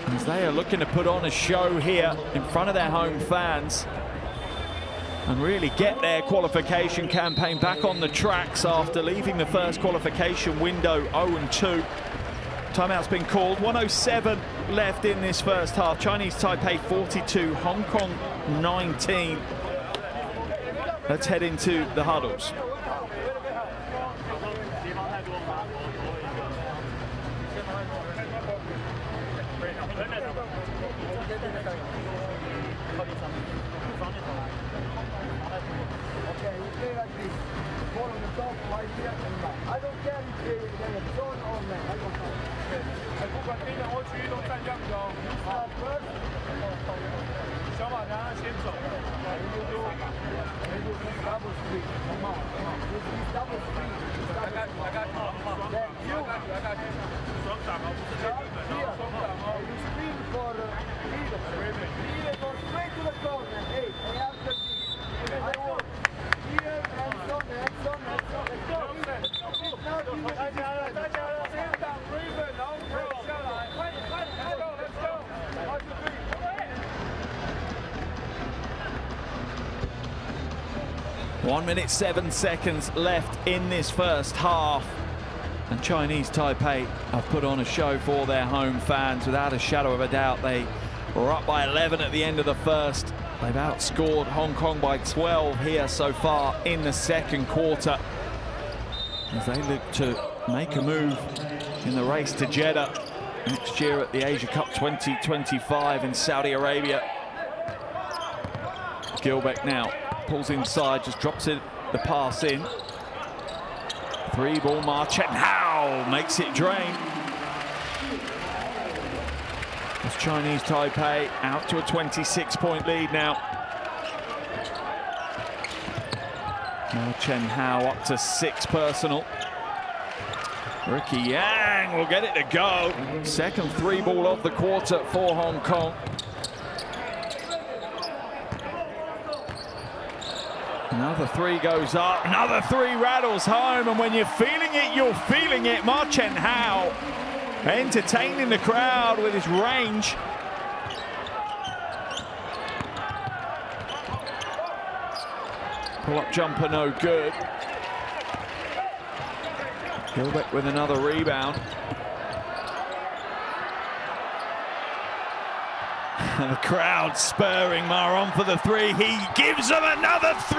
as they are looking to put on a show here in front of their home fans and really get their qualification campaign back on the tracks after leaving the first qualification window 0-2. Timeout's been called. 1:07 left in this first half. Chinese Taipei 42, Hong Kong 19. Let's head into the huddles. I don't care if they have zone or man. I don't know. 不管边两或区域都占这样子哦。好，小马让他先走。Double street. Come on, come on. This is double street. I got you. Then you. I got you. 双掌哦，不是这基本哦，双掌哦。You scream for leader. Leader go straight to the corner. Hey, hey, after this. Here and so, and so. Let's go. Now you will be One minute 7 seconds left in this first half, and Chinese Taipei have put on a show for their home fans. Without a shadow of a doubt, they were up by 11 at the end of the first. They've outscored Hong Kong by 12 here so far in the second quarter, as they look to make a move in the race to Jeddah next year at the Asia Cup 2025 in Saudi Arabia. Gilbeck now pulls inside, just drops it, the pass in. 3-ball, Ma Chen-hao makes it drain. It's Chinese Taipei out to a 26-point lead now. Ma Chen-hao up to 6 personal. Ricky Yang will get it to go. Second 3-ball of the quarter for Hong Kong. Another 3 goes up, another 3 rattles home, and when you're feeling it, you're feeling it. Ma Chen-hao entertaining the crowd with his range. Pull-up jumper, no good. Gilbeck with another rebound. And the crowd spurring Ma on for the 3. He gives them another 3.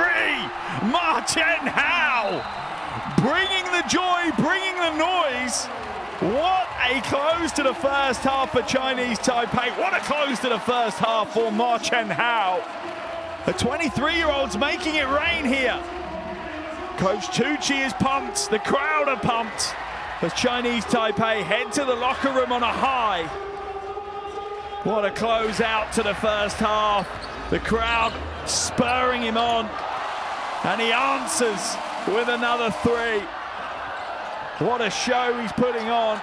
Ma Chen-hao bringing the joy, bringing the noise. What a close to the first half for Chinese Taipei. What a close to the first half for Ma Chen-hao. The 23-year-old's making it rain here. Coach Tucci is pumped. The crowd are pumped as Chinese Taipei head to the locker room on a high. What a close out to the first half. The crowd spurring him on. And he answers with another 3. What a show he's putting on.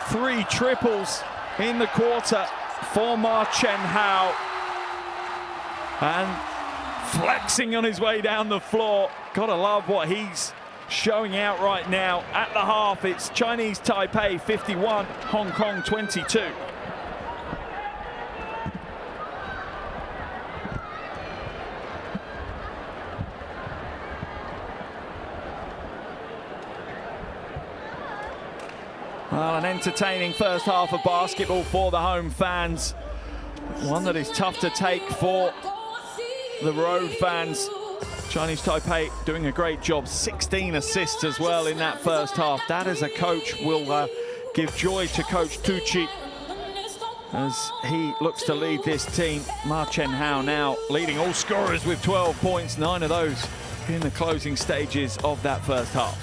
3 triples in the quarter for Ma Chen-hao. And flexing on his way down the floor. Gotta love what he's showing out right now. At the half, it's Chinese Taipei 51, Hong Kong 22. Well, an entertaining first half of basketball for the home fans. One that is tough to take for the road fans. Chinese Taipei doing a great job. 16 assists as well in that first half. That as a coach will give joy to Coach Tucci as he looks to lead this team. Ma Chen-hao now leading all scorers with 12 points, 9 of those in the closing stages of that first half.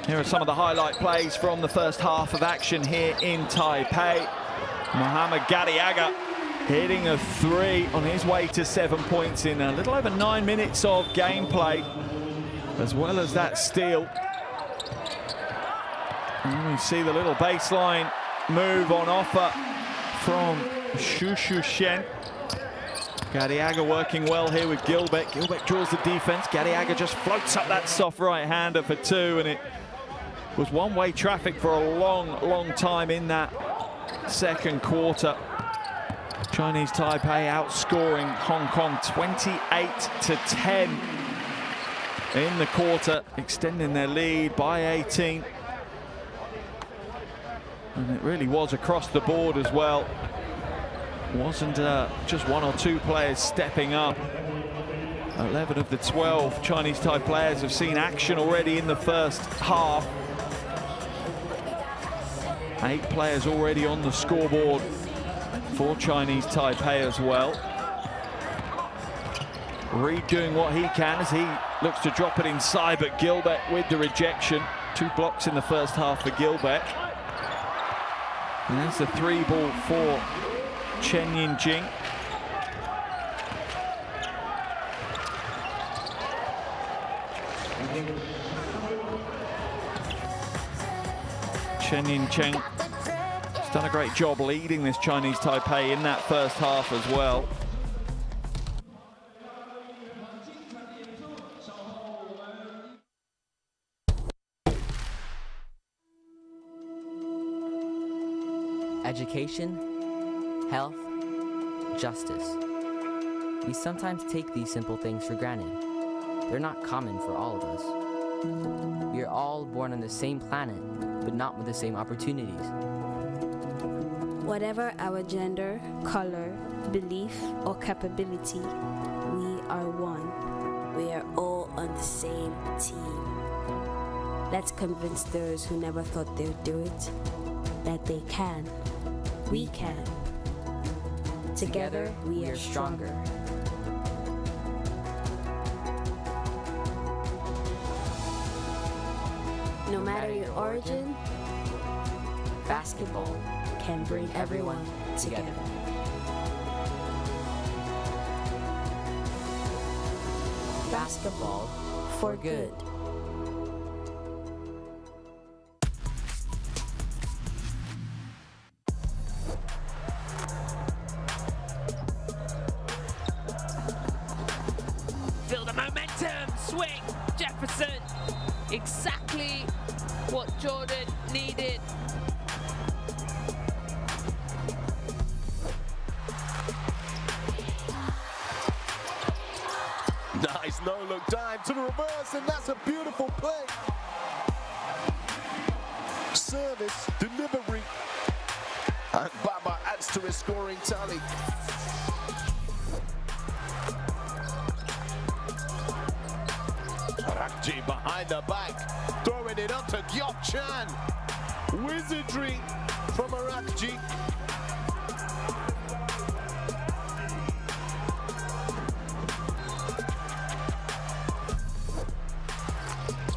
Here are some of the highlight plays from the first half of action here in Taipei. Mohamed Gadiaga hitting a 3 on his way to 7 points in a little over 9 minutes of gameplay, as well as that steal. And we see the little baseline move on offer from Shu Shen. Gadiaga working well here with Gilbeck. Gilbeck draws the defense. Gadiaga just floats up that soft right-hander for 2, and it was one-way traffic for a long time in that second quarter. Chinese Taipei outscoring Hong Kong 28-10 in the quarter, extending their lead by 18. And it really was across the board as well. It wasn't just 1 or 2 players stepping up. 11 of the 12 Chinese Taipei players have seen action already in the first half. 8 players already on the scoreboard for Chinese Taipei as well. Reed doing what he can as he looks to drop it inside, but Gilbeck with the rejection. 2 blocks in the first half for Gilbeck. And there's the 3-ball for Chen Yinjing. Chen Yincheng has done a great job leading this Chinese Taipei in that first half as well. Education, health, justice. We sometimes take these simple things for granted. They're not common for all of us. We are all born on the same planet, but not with the same opportunities. Whatever our gender, color, belief, or capability, we are one. We are all on the same team. Let's convince those who never thought they'd do it that they can. We can. Together, we are stronger. No matter your origin, basketball can bring everyone together. Basketball for good. Feel the momentum, swing, Jefferson. Exactly what Jordan needed. Nice no-look dive to the reverse, and that's a beautiful play. Service, delivery, and Baba adds to his scoring tally. Rakji behind the back, throwing it up to Gyok Chan. Wizardry from Arakji.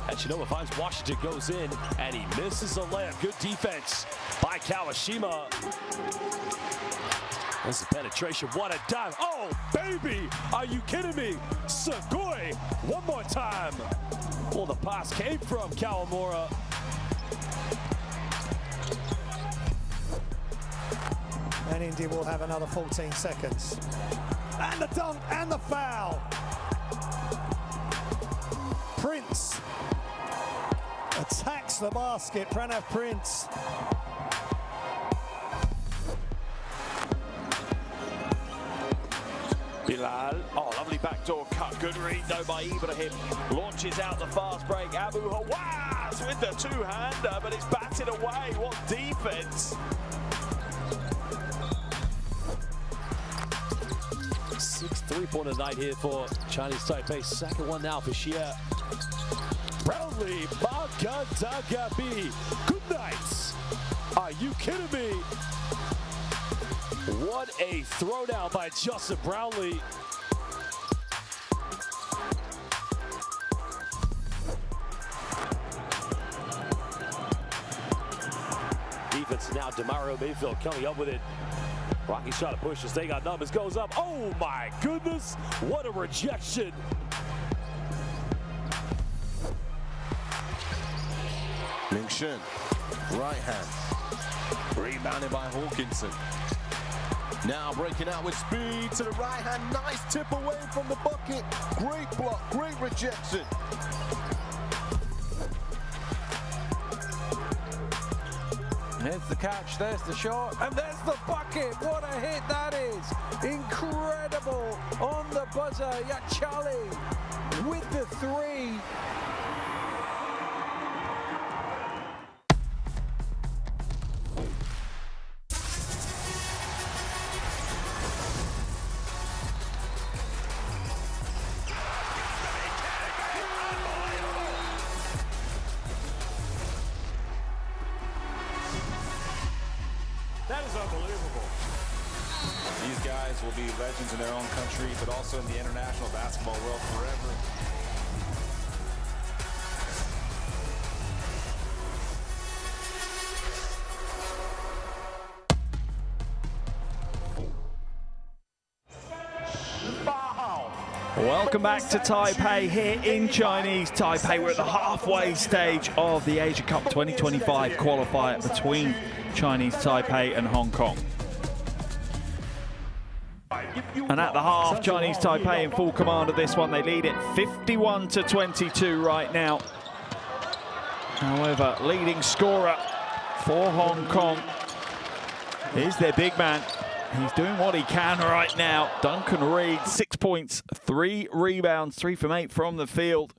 And you know, if I'm Washington goes in and he misses a layup, good defense by Kawashima. This is penetration, what a dive. Oh, baby, are you kidding me? Sugoi, one more time. Well, the pass came from Kawamura. And Indy will have another 14 seconds. And the dunk and the foul. Prince attacks the basket, Pranav Prince. Bilal, oh, lovely backdoor cut. Good read though by Ibrahim. Launches out the fast break. Abu Hawaz with the two-hander, but it's batted away. What defense! 6 3-pointer night here for Chinese Taipei. Second one now for Xie. Brownlee, Magadagabi. Good night. Are you kidding me? What a throwdown by Justin Brownlee. Defense now, Demario Mayfield coming up with it. Rocky's trying to push as they got numbers, goes up. Oh my goodness, what a rejection. Ming Shen, right hand. Rebounded by Hawkinson. Now breaking out with speed to the right hand. Nice tip away from the bucket. Great block, great rejection. Here's the catch, there's the shot, and there's the bucket. What a hit that is. Incredible on the buzzer. Yachali with the three. That is unbelievable. These guys will be legends in their own country, but also in the international basketball world forever. Welcome back to Taipei here in Chinese Taipei. We're at the halfway stage of the Asia Cup 2025 qualifier between Chinese Taipei and Hong Kong. And at the half, Chinese Taipei in full command of this one. They lead it 51-22 right now. However, leading scorer for Hong Kong is their big man. He's doing what he can right now. Duncan Reed, 6 points, 3 rebounds, 3 from 8 from the field.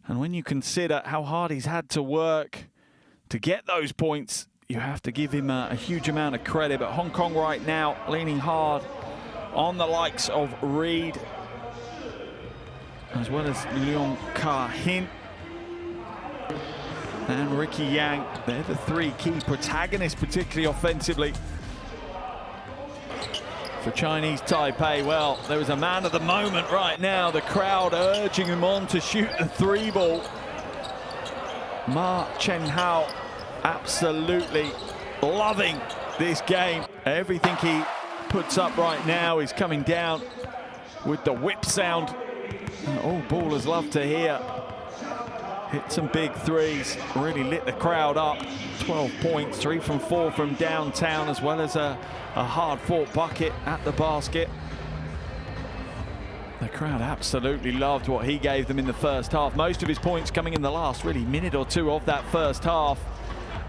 And when you consider how hard he's had to work to get those points, you have to give him a huge amount of credit. But Hong Kong right now leaning hard on the likes of Reed, as well as Leung Ka-hin and Ricky Yang. They're the three key protagonists, particularly offensively, for Chinese Taipei. Well, there was a man of the moment right now. The crowd urging him on to shoot the three ball. Ma Chen-hao absolutely loving this game. Everything he puts up right now is coming down with the whip sound. And all ballers love to hear. Hit some big threes, really lit the crowd up. 12 points, 3 from 4 from downtown, as well as a hard-fought bucket at the basket. The crowd absolutely loved what he gave them in the first half. Most of his points coming in the last really minute or two of that first half.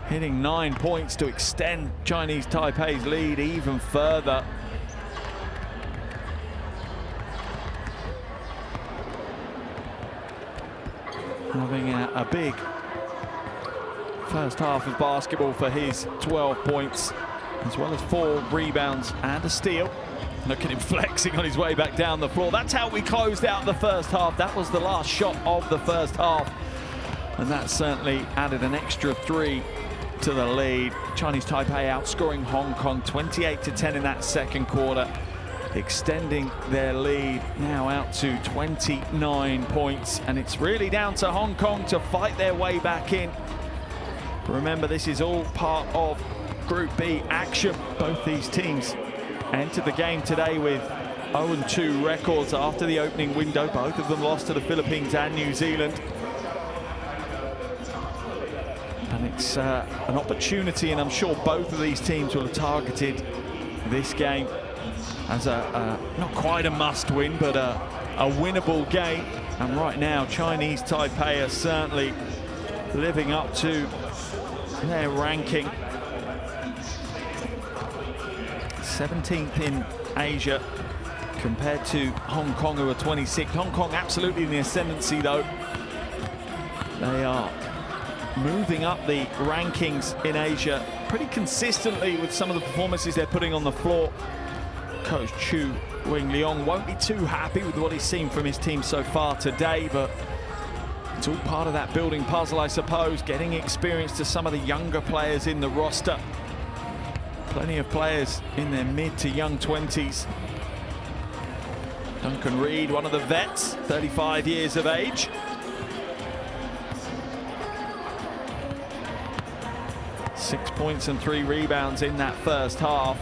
Hitting 9 points to extend Chinese Taipei's lead even further. Having a big first half of basketball for his 12 points, as well as 4 rebounds and a steal. Look at him flexing on his way back down the floor. That's how we closed out the first half. That was the last shot of the first half. And that certainly added an extra 3 to the lead. Chinese Taipei outscoring Hong Kong 28-10 in that second quarter, extending their lead now out to 29 points. And it's really down to Hong Kong to fight their way back in. Remember, this is all part of Group B action. Both these teams entered the game today with 0-2 records after the opening window. Both of them lost to the Philippines and New Zealand. And it's an opportunity, and I'm sure both of these teams will have targeted this game as not quite a must-win, but a winnable game. And right now, Chinese Taipei are certainly living up to their ranking. 17th in Asia compared to Hong Kong, who are 26th. Hong Kong absolutely in the ascendancy, though. They are moving up the rankings in Asia pretty consistently with some of the performances they're putting on the floor. Coach Chu Wing-Leong won't be too happy with what he's seen from his team so far today, but it's all part of that building puzzle, I suppose, getting experience to some of the younger players in the roster. Plenty of players in their mid to young 20s. Duncan Reed, one of the vets, 35 years of age. Six points and 3 rebounds in that first half.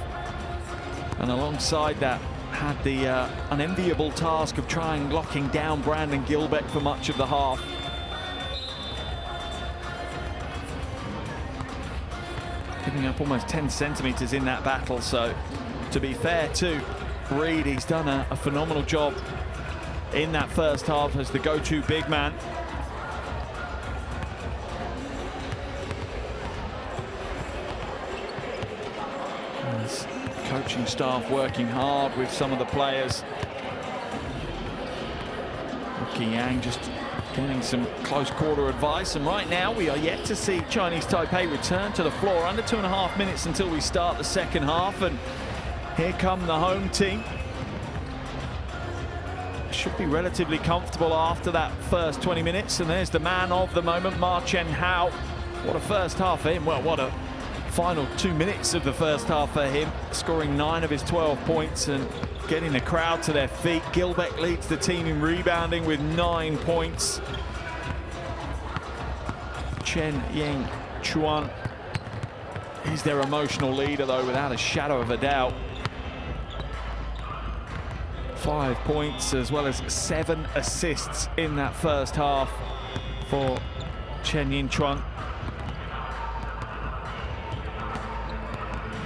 And alongside that, had the unenviable task of locking down Brandon Gilbeck for much of the half. Giving up almost 10 centimeters in that battle. So to be fair to Reed, he's done a phenomenal job in that first half as the go-to big man. As coaching staff working hard with some of the players. Ricky Yang just getting some close quarter advice, and right now we are yet to see Chinese Taipei return to the floor. Under 2.5 minutes until we start the second half, and here come the home team. Should be relatively comfortable after that first 20 minutes, and there's the man of the moment, Ma Chen-hao. What a first half for him. Well, what a final 2 minutes of the first half for him, scoring 9 of his 12 points and getting the crowd to their feet. Gilbeck leads the team in rebounding with 9 points. Chen Ying Chuan is their emotional leader, though, without a shadow of a doubt. 5 points as well as 7 assists in that first half for Chen Ying Chuan.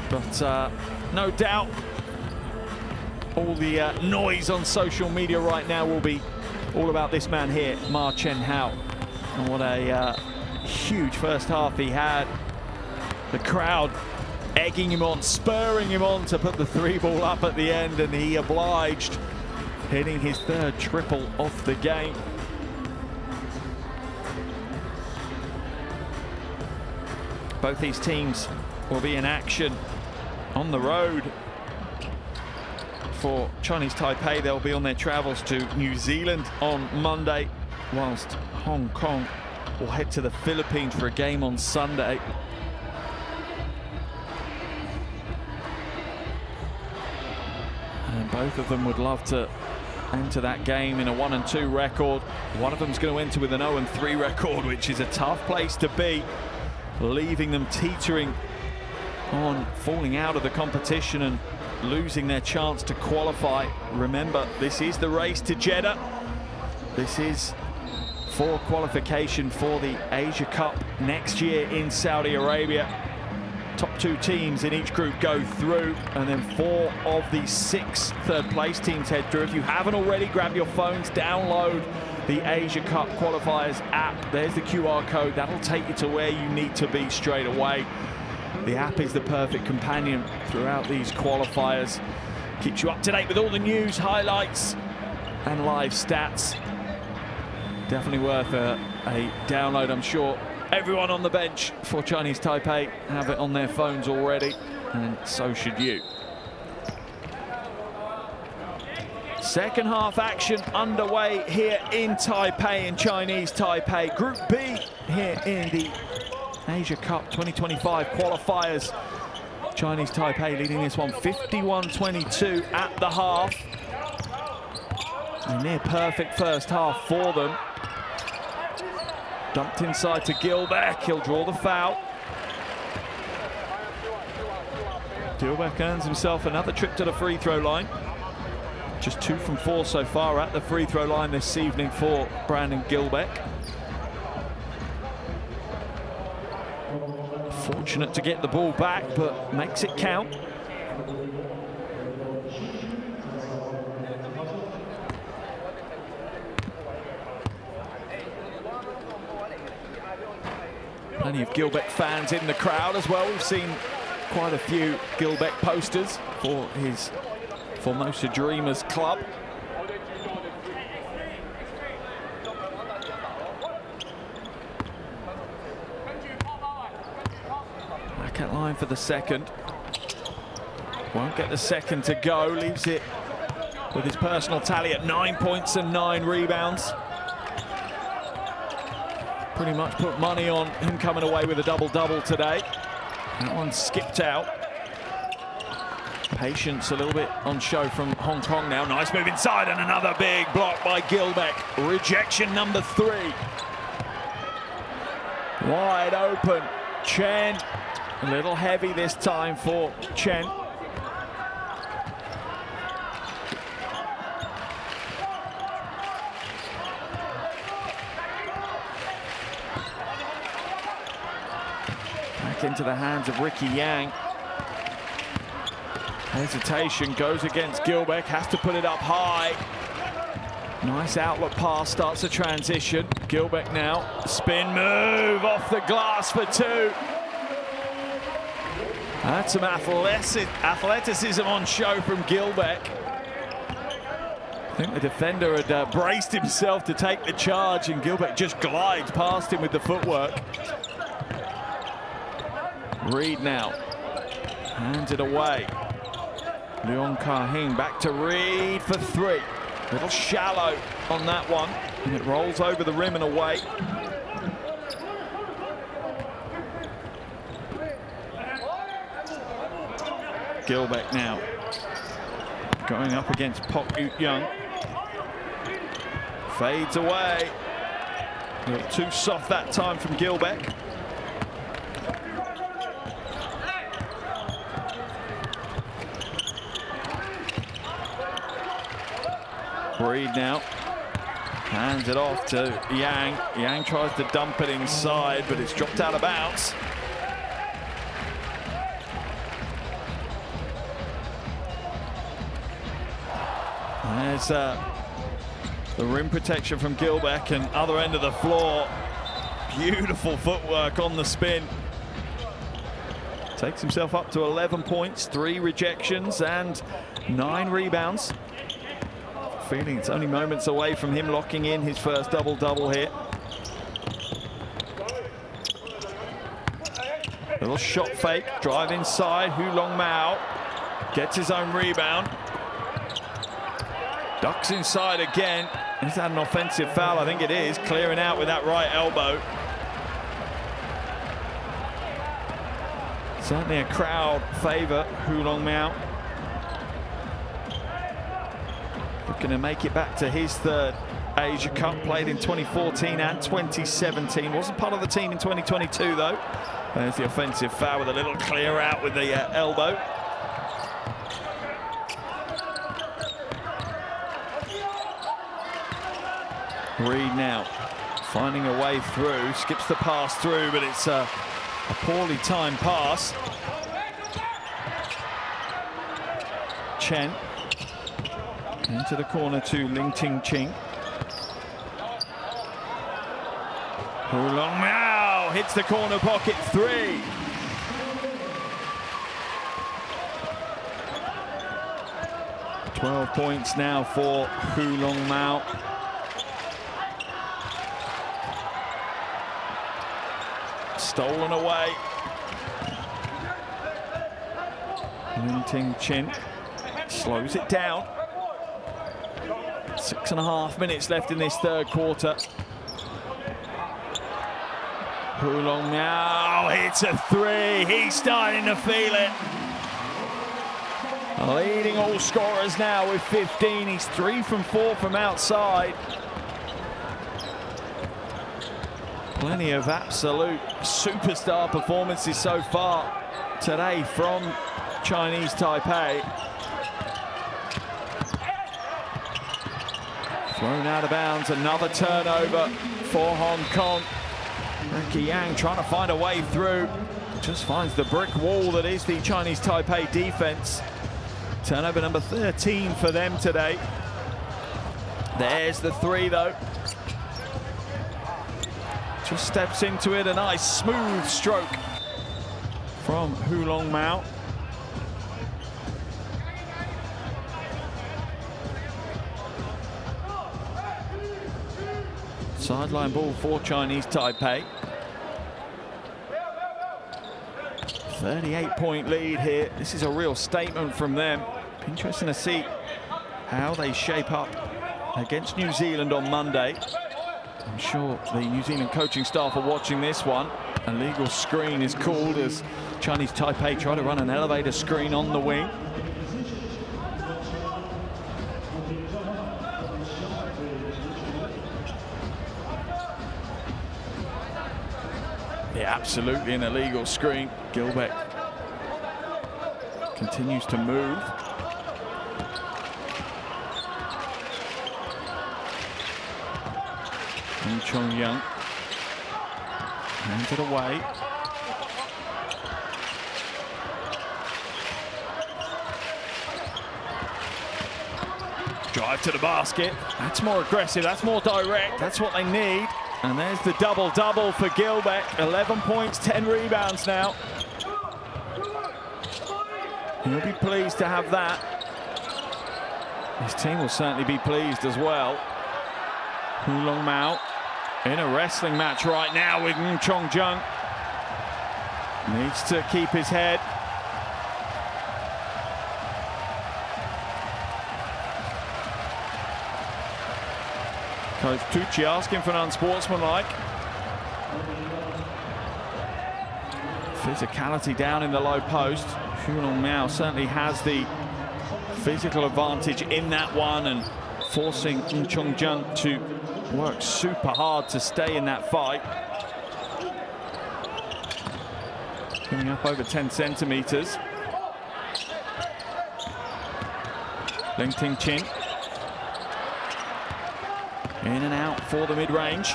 But no doubt all the noise on social media right now will be all about this man here, Ma Chen-hao. And what a huge first half he had. The crowd egging him on, spurring him on to put the 3-ball up at the end, and he obliged, hitting his 3rd triple of the game. Both these teams will be in action on the road. For Chinese Taipei, they'll be on their travels to New Zealand on Monday, whilst Hong Kong will head to the Philippines for a game on Sunday. And both of them would love to enter that game in a 1-2 record. One of them's going to enter with an 0-3 record, which is a tough place to be, leaving them teetering on falling out of the competition and losing their chance to qualify. Remember, this is the race to Jeddah. This is for qualification for the Asia Cup next year in Saudi Arabia. Top 2 teams in each group go through, and then 4 of the 6 third-place teams head through. If you haven't already, grab your phones, download the Asia Cup Qualifiers app. There's the QR code. That'll take you to where you need to be straight away. The app is the perfect companion throughout these qualifiers. Keeps you up to date with all the news, highlights, and live stats. Definitely worth a download, I'm sure. Everyone on the bench for Chinese Taipei have it on their phones already, and so should you. Second half action underway here in Taipei, in Chinese Taipei. Group B here in the Asia Cup 2025 qualifiers. Chinese Taipei leading this one 51-22 at the half. A near perfect first half for them. Dumped inside to Gilbeck, he'll draw the foul. Gilbeck earns himself another trip to the free throw line. Just 2 from 4 so far at the free throw line this evening for Brandon Gilbeck. Fortunate to get the ball back, but makes it count. Plenty of Gilbeck fans in the crowd as well. We've seen quite a few Gilbeck posters for his Formosa Dreamers club. Back at line for the second. Won't get the second to go. Leaves it with his personal tally at 9 points and 9 rebounds. Pretty much put money on him coming away with a double-double today. That one skipped out. Patience a little bit on show from Hong Kong now. Nice move inside and another big block by Gilbeck. Rejection number 3. Wide open. Chen. A little heavy this time for Chen. Into the hands of Ricky Yang. Hesitation goes against Gilbeck, has to put it up high. Nice outlet pass, starts a transition. Gilbeck now, spin move off the glass for 2. That's some athleticism on show from Gilbeck. I think the defender had braced himself to take the charge, and Gilbeck just glides past him with the footwork. Reed now, hands it away. Leon Kah-hing back to Reed for 3. A little shallow on that one, and it rolls over the rim and away. Gilbeck now, going up against Pok Ut Young. Fades away. A little too soft that time from Gilbeck. Reed now hands it off to Yang. Yang tries to dump it inside, but it's dropped out of bounds. There's the rim protection from Gilbeck, and other end of the floor. Beautiful footwork on the spin. Takes himself up to 11 points, 3 rejections, and 9 rebounds. Feeling it's only moments away from him locking in his first double-double here. Little shot fake, drive inside. Hu Long Mao gets his own rebound. Ducks inside again. Is that an offensive foul? I think it is. Clearing out with that right elbow. Certainly a crowd favour Hu Long Mao. Looking to make it back to his third Asia Cup, played in 2014 and 2017. Wasn't part of the team in 2022 though. There's the offensive foul with a little clear out with the elbow. Reed now finding a way through, skips the pass through, but it's a poorly timed pass. Chen into the corner to Ling Ting Ching. Hu Long Mao hits the corner pocket, 3. $12 points now for Hu Long Mao. Stolen away. Ling Ting Chin slows it down. 6.5 minutes left in this third quarter. Hu Long Mao hits a 3. He's starting to feel it. Leading all scorers now with 15. He's 3 from 4 from outside. Plenty of absolute superstar performances so far today from Chinese Taipei. Thrown out of bounds, another turnover for Hong Kong. Ricky Yang trying to find a way through. Just finds the brick wall that is the Chinese Taipei defense. Turnover number 13 for them today. There's the 3 though. Just steps into it, a nice smooth stroke from Hu Long Mao. Sideline ball for Chinese Taipei. 38-point lead here. This is a real statement from them. Interesting to see how they shape up against New Zealand on Monday. I'm sure the New Zealand coaching staff are watching this one. A legal screen is called as Chinese Taipei try to run an elevator screen on the wing. Yeah, absolutely an illegal screen. Gilbeck continues to move. And Chong Young hands it away. Drive to the basket. That's more aggressive, that's more direct, that's what they need. And there's the double-double for Gilbeck. 11 points, 10 rebounds now. He'll be pleased to have that. His team will certainly be pleased as well. Hu Long Mao in a wrestling match right now with Ng Chong Jung. Needs to keep his head. Coach Tucci asking for an unsportsmanlike. Physicality down in the low post. Hu Long Mao certainly has the physical advantage in that one and forcing Ng Chong Jung to work super hard to stay in that fight. Coming up over 10 centimeters. Ling Ting Chin. In and out for the mid-range.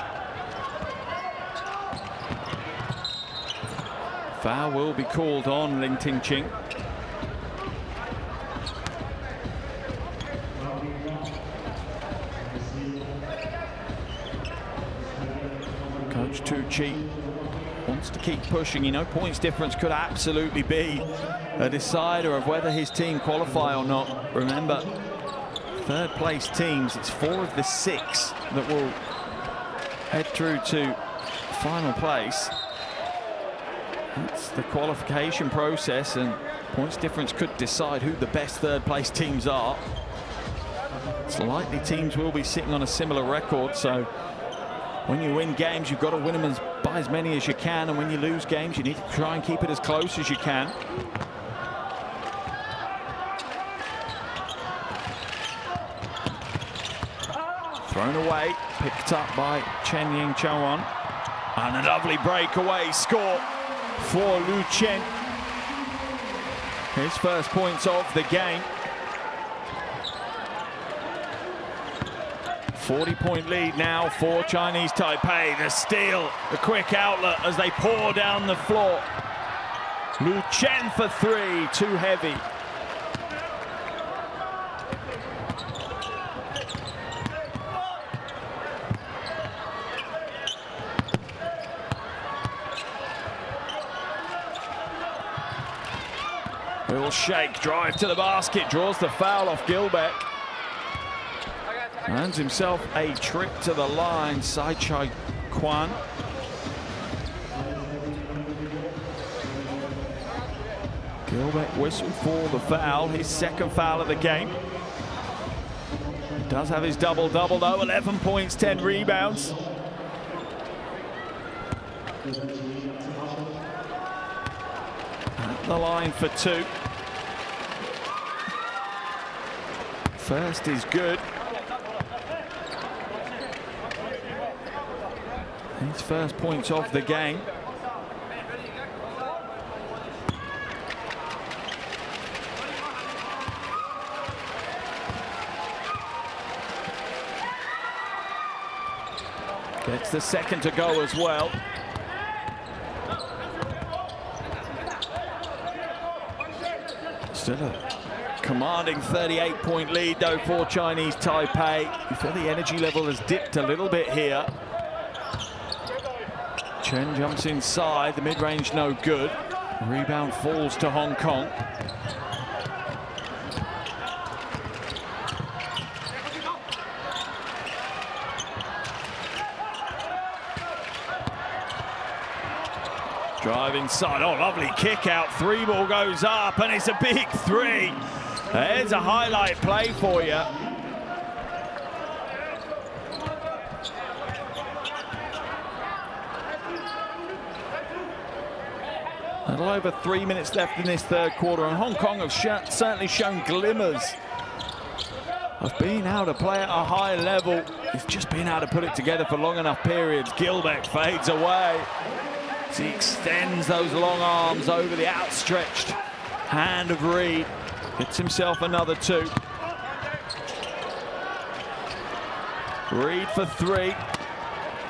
Foul will be called on Ling Ting Ching. Coach Tucci wants to keep pushing. You know, points difference could absolutely be a decider of whether his team qualify or not. Remember, third place teams, it's 4 of the 6 that will head through to final place. It's the qualification process, and points difference could decide who the best third-place teams are. It's likely teams will be sitting on a similar record, so when you win games, you've got to win them by as many as you can, and when you lose games, you need to try and keep it as close as you can. Thrown away, picked up by Chen Ying Chauan, and a lovely breakaway score for Lu Chen. His first points of the game. 40-point lead now for Chinese Taipei. The steal, the quick outlet as they pour down the floor. Lu Chen for three, too heavy. Little shake, drive to the basket, draws the foul off Gilbeck. Earns himself a trip to the line, Sai Chai Kwan. Gilbeck whistled for the foul, his second foul of the game. He does have his double-double though, 11 points, 10 rebounds. At the line for two. First is good. His first points of the game. Gets the second to go as well. Still a commanding 38-point lead though for Chinese Taipei. You feel the energy level has dipped a little bit here. Chen jumps inside, the mid-range no good. Rebound falls to Hong Kong. Drive inside, oh lovely kick out, three ball goes up and it's a big three. There's a highlight play for you. A little over 3 minutes left in this third quarter, and Hong Kong have certainly shown glimmers of being able to play at a high level. It's just been able to put it together for long enough periods. Gilbeck fades away. He extends those long arms over the outstretched hand of Reed. Gets himself another two. Reed for three.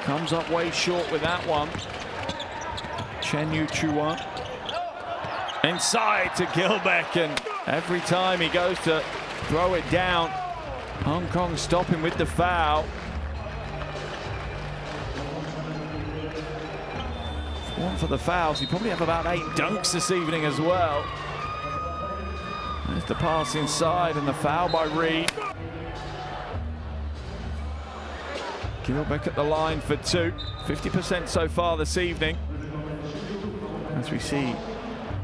Comes up way short with that one. Chen Yu Chuan. Inside to Gilbeck, and every time he goes to throw it down, Hong Kong stopping with the foul. One for the fouls. He probably have about 8 dunks this evening as well. There's the pass inside and the foul by Reed. Gilbeck at the line for two. 50% so far this evening. As we see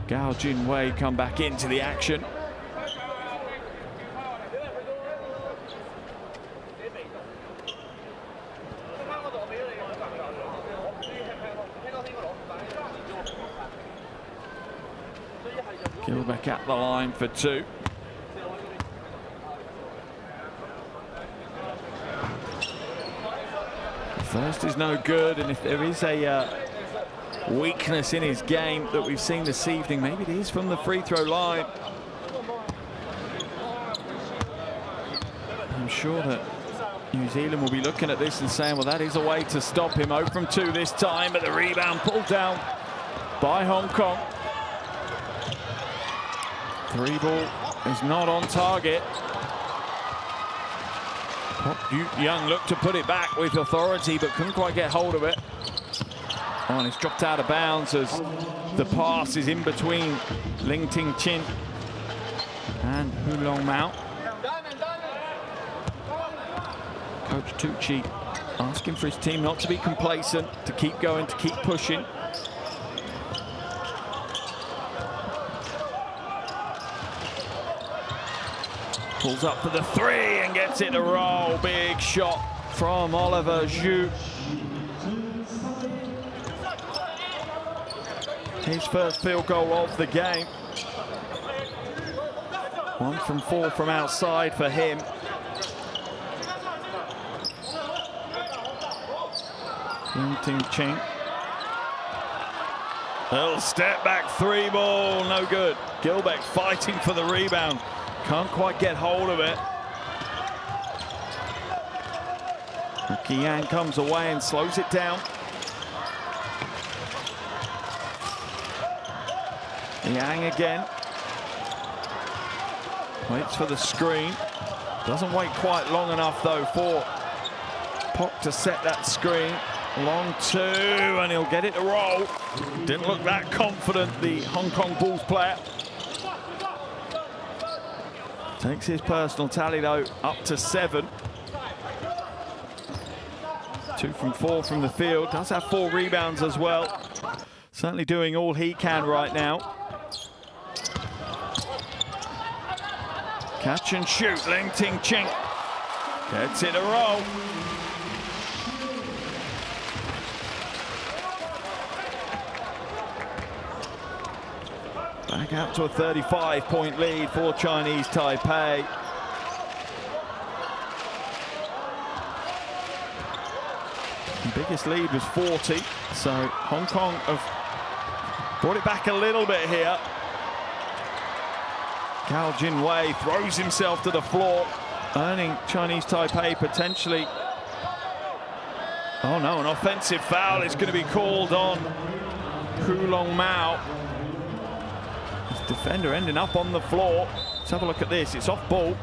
Gao Jinwei come back into the action. Gilbeck at the line for two. First is no good, and if there is a weakness in his game that we've seen this evening, maybe it is from the free throw line. I'm sure that New Zealand will be looking at this and saying, well, that is a way to stop him. 0 from 2 this time, but the rebound pulled down by Hong Kong. Three ball is not on target. Young looked to put it back with authority, but couldn't quite get hold of it. Oh, and it's dropped out of bounds as the pass is in between Ling Ting Chin and Hu Long Mao. Coach Tucci asking for his team not to be complacent, to keep going, to keep pushing. Pulls up for the three and gets it to roll. Big shot from Oliver Zhu. His first field goal of the game. 1 from 4 from outside for him. Ting Ching. Little step back three ball, no good. Gilbeck fighting for the rebound. Can't quite get hold of it. Ricky Yang comes away and slows it down. Yang again. Waits for the screen. Doesn't wait quite long enough though for Pok to set that screen. Long two, and he'll get it to roll. Didn't look that confident, the Hong Kong Bulls player. Takes his personal tally though up to 7. 2 from 4 from the field. Does have 4 rebounds as well. Certainly doing all he can right now. Catch and shoot, Ling Ting Ching. Gets it a roll. Back out to a 35-point lead for Chinese Taipei. The biggest lead was 40, so Hong Kong have brought it back a little bit here. Gao Jinwei throws himself to the floor, earning Chinese Taipei potentially. Oh no, an offensive foul is going to be called on Hulong Mao. His defender ending up on the floor. Let's have a look at this. It's off ball.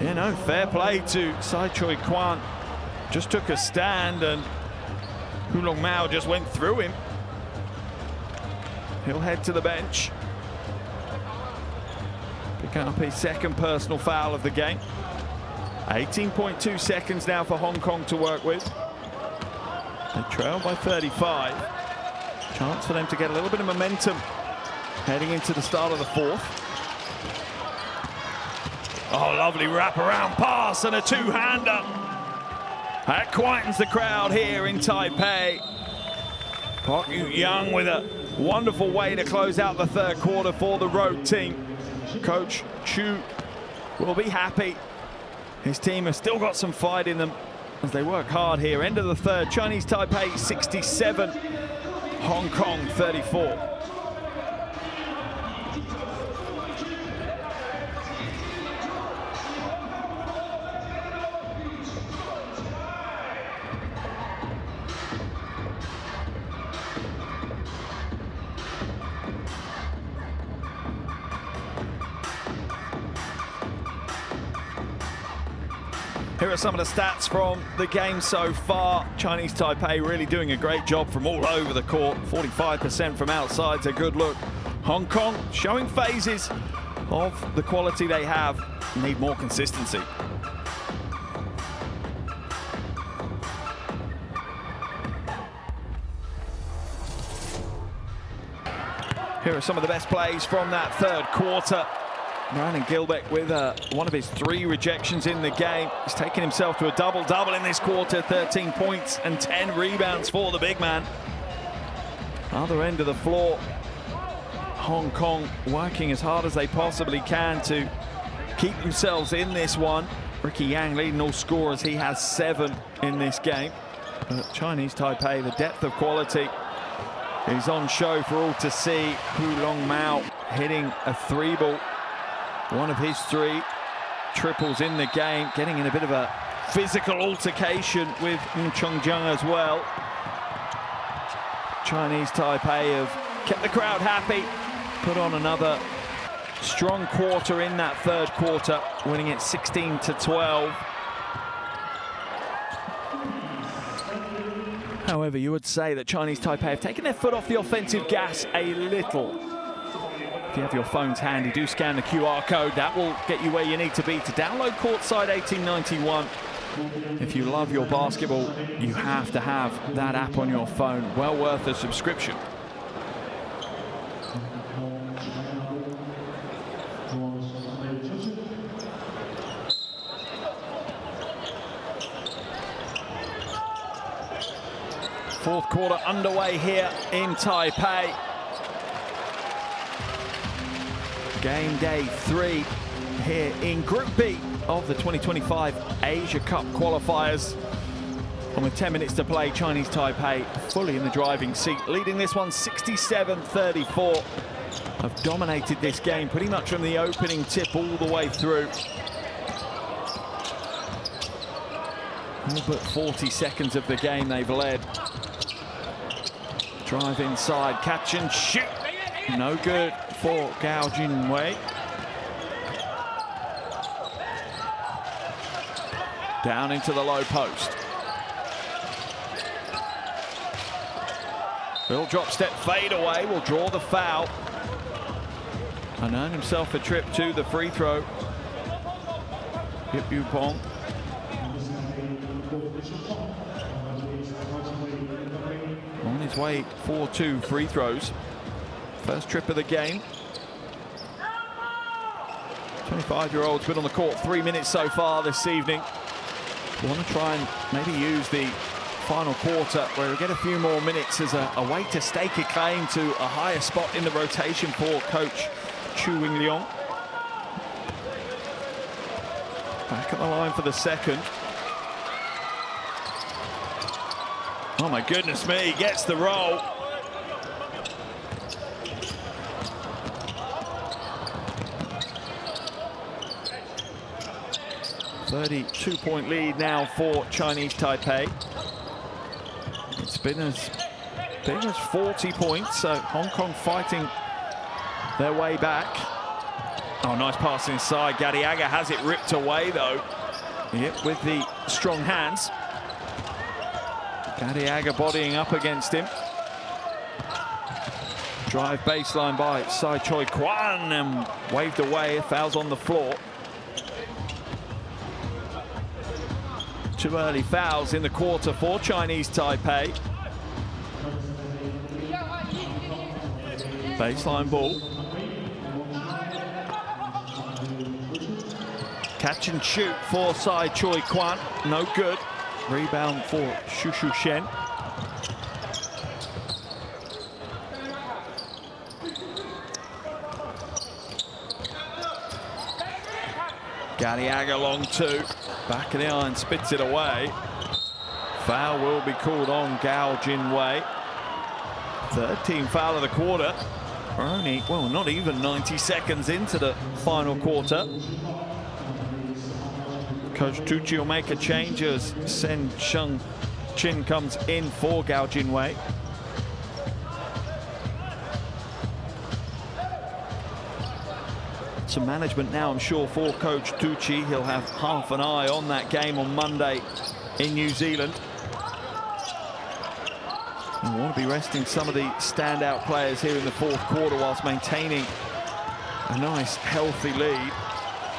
You know, fair play to Sai Choi Kwan. Just took a stand and Hulong Mao just went through him. He'll head to the bench. Pick up his second personal foul of the game. 18.2 seconds now for Hong Kong to work with. They trail by 35. Chance for them to get a little bit of momentum heading into the start of the 4th. Oh, lovely wraparound pass and a two-hander. That quietens the crowd here in Taipei. Park Yu-young with a wonderful way to close out the 3rd quarter for the road team. Coach Chu will be happy. His team has still got some fight in them as they work hard here. End of the 3rd, Chinese Taipei 67, Hong Kong 34. Here are some of the stats from the game so far. Chinese Taipei really doing a great job from all over the court. 45% from outside's a good look. Hong Kong showing phases of the quality they have. Need more consistency. Here are some of the best plays from that 3rd quarter. Brandon Gilbeck with one of his 3 rejections in the game. He's taken himself to a double-double in this quarter. 13 points and 10 rebounds for the big man. Other end of the floor, Hong Kong working as hard as they possibly can to keep themselves in this one. Ricky Yang leading all scorers. He has 7 in this game. But Chinese Taipei, the depth of quality is on show for all to see. Hulong Mao hitting a 3-ball. One of his 3 triples in the game, getting in a bit of a physical altercation with Chongjiang as well. Chinese Taipei have kept the crowd happy, put on another strong quarter in that 3rd quarter, winning it 16-12. However, you would say that Chinese Taipei have taken their foot off the offensive gas a little. If you have your phones handy, do scan the QR code. That will get you where you need to be to download Courtside 1891. If you love your basketball, you have to have that app on your phone. Well worth a subscription. Fourth quarter underway here in Taipei. Game day 3 here in Group B of the 2025 Asia Cup qualifiers. And with 10 minutes to play, Chinese Taipei fully in the driving seat, leading this one 67-34. Have dominated this game pretty much from the opening tip all the way through. All but 40 seconds of the game they've led. Drive inside, catch and shoot. No good for Gao Jinwei. Down into the low post. Bill drop step fade away, will draw the foul. And earn himself a trip to the free throw. Hip Yupong. On his way for 2 free throws. First trip of the game. 25-year-old's been on the court 3 minutes so far this evening. We want to try and maybe use the final quarter where we get a few more minutes as a way to stake a claim to a higher spot in the rotation for coach Chu Wing-Leong. Back at the line for the second. Oh my goodness me, gets the roll. $32-point lead now for Chinese Taipei. It's been as big as 40 points, so Hong Kong fighting their way back. Oh, nice pass inside. Gadiaga has it ripped away, though. Yep, with the strong hands. Gadiaga bodying up against him. Drive baseline by Sai Choi Kwan and waved away. Fouls on the floor. 2 early fouls in the quarter for Chinese Taipei. Baseline ball. Catch and shoot for Sai Choi Kwan. No good. Rebound for Xu Shu Shen. Gadiaga long 2. Back of the iron, spits it away. Foul will be called on Gao Jinwei. 3rd team foul of the quarter. We're only, well, not even 90 seconds into the final quarter. Coach Tucci will make a change as Sen Sheng Chin comes in for Gao Jinwei. Some management now, I'm sure, for Coach Tucci. He'll have half an eye on that game on Monday in New Zealand. We want to be resting some of the standout players here in the 4th quarter whilst maintaining a nice, healthy lead.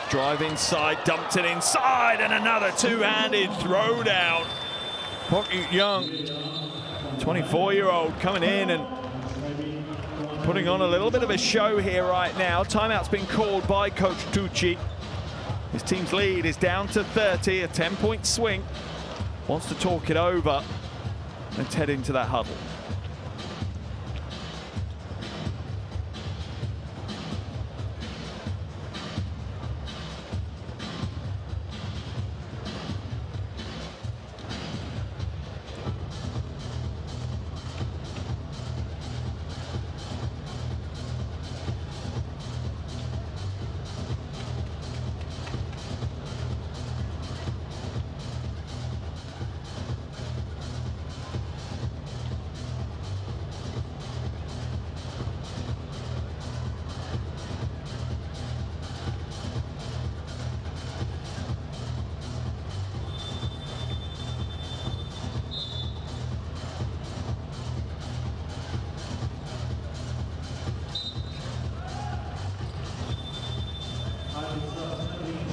Drive inside, dumped it inside, and another 2-handed throwdown. Pok Young, 24-year-old, coming in and putting on a little bit of a show here right now. Timeout's been called by Coach Tucci. His team's lead is down to 30, a 10-point swing. Wants to talk it over. Let's head into that huddle.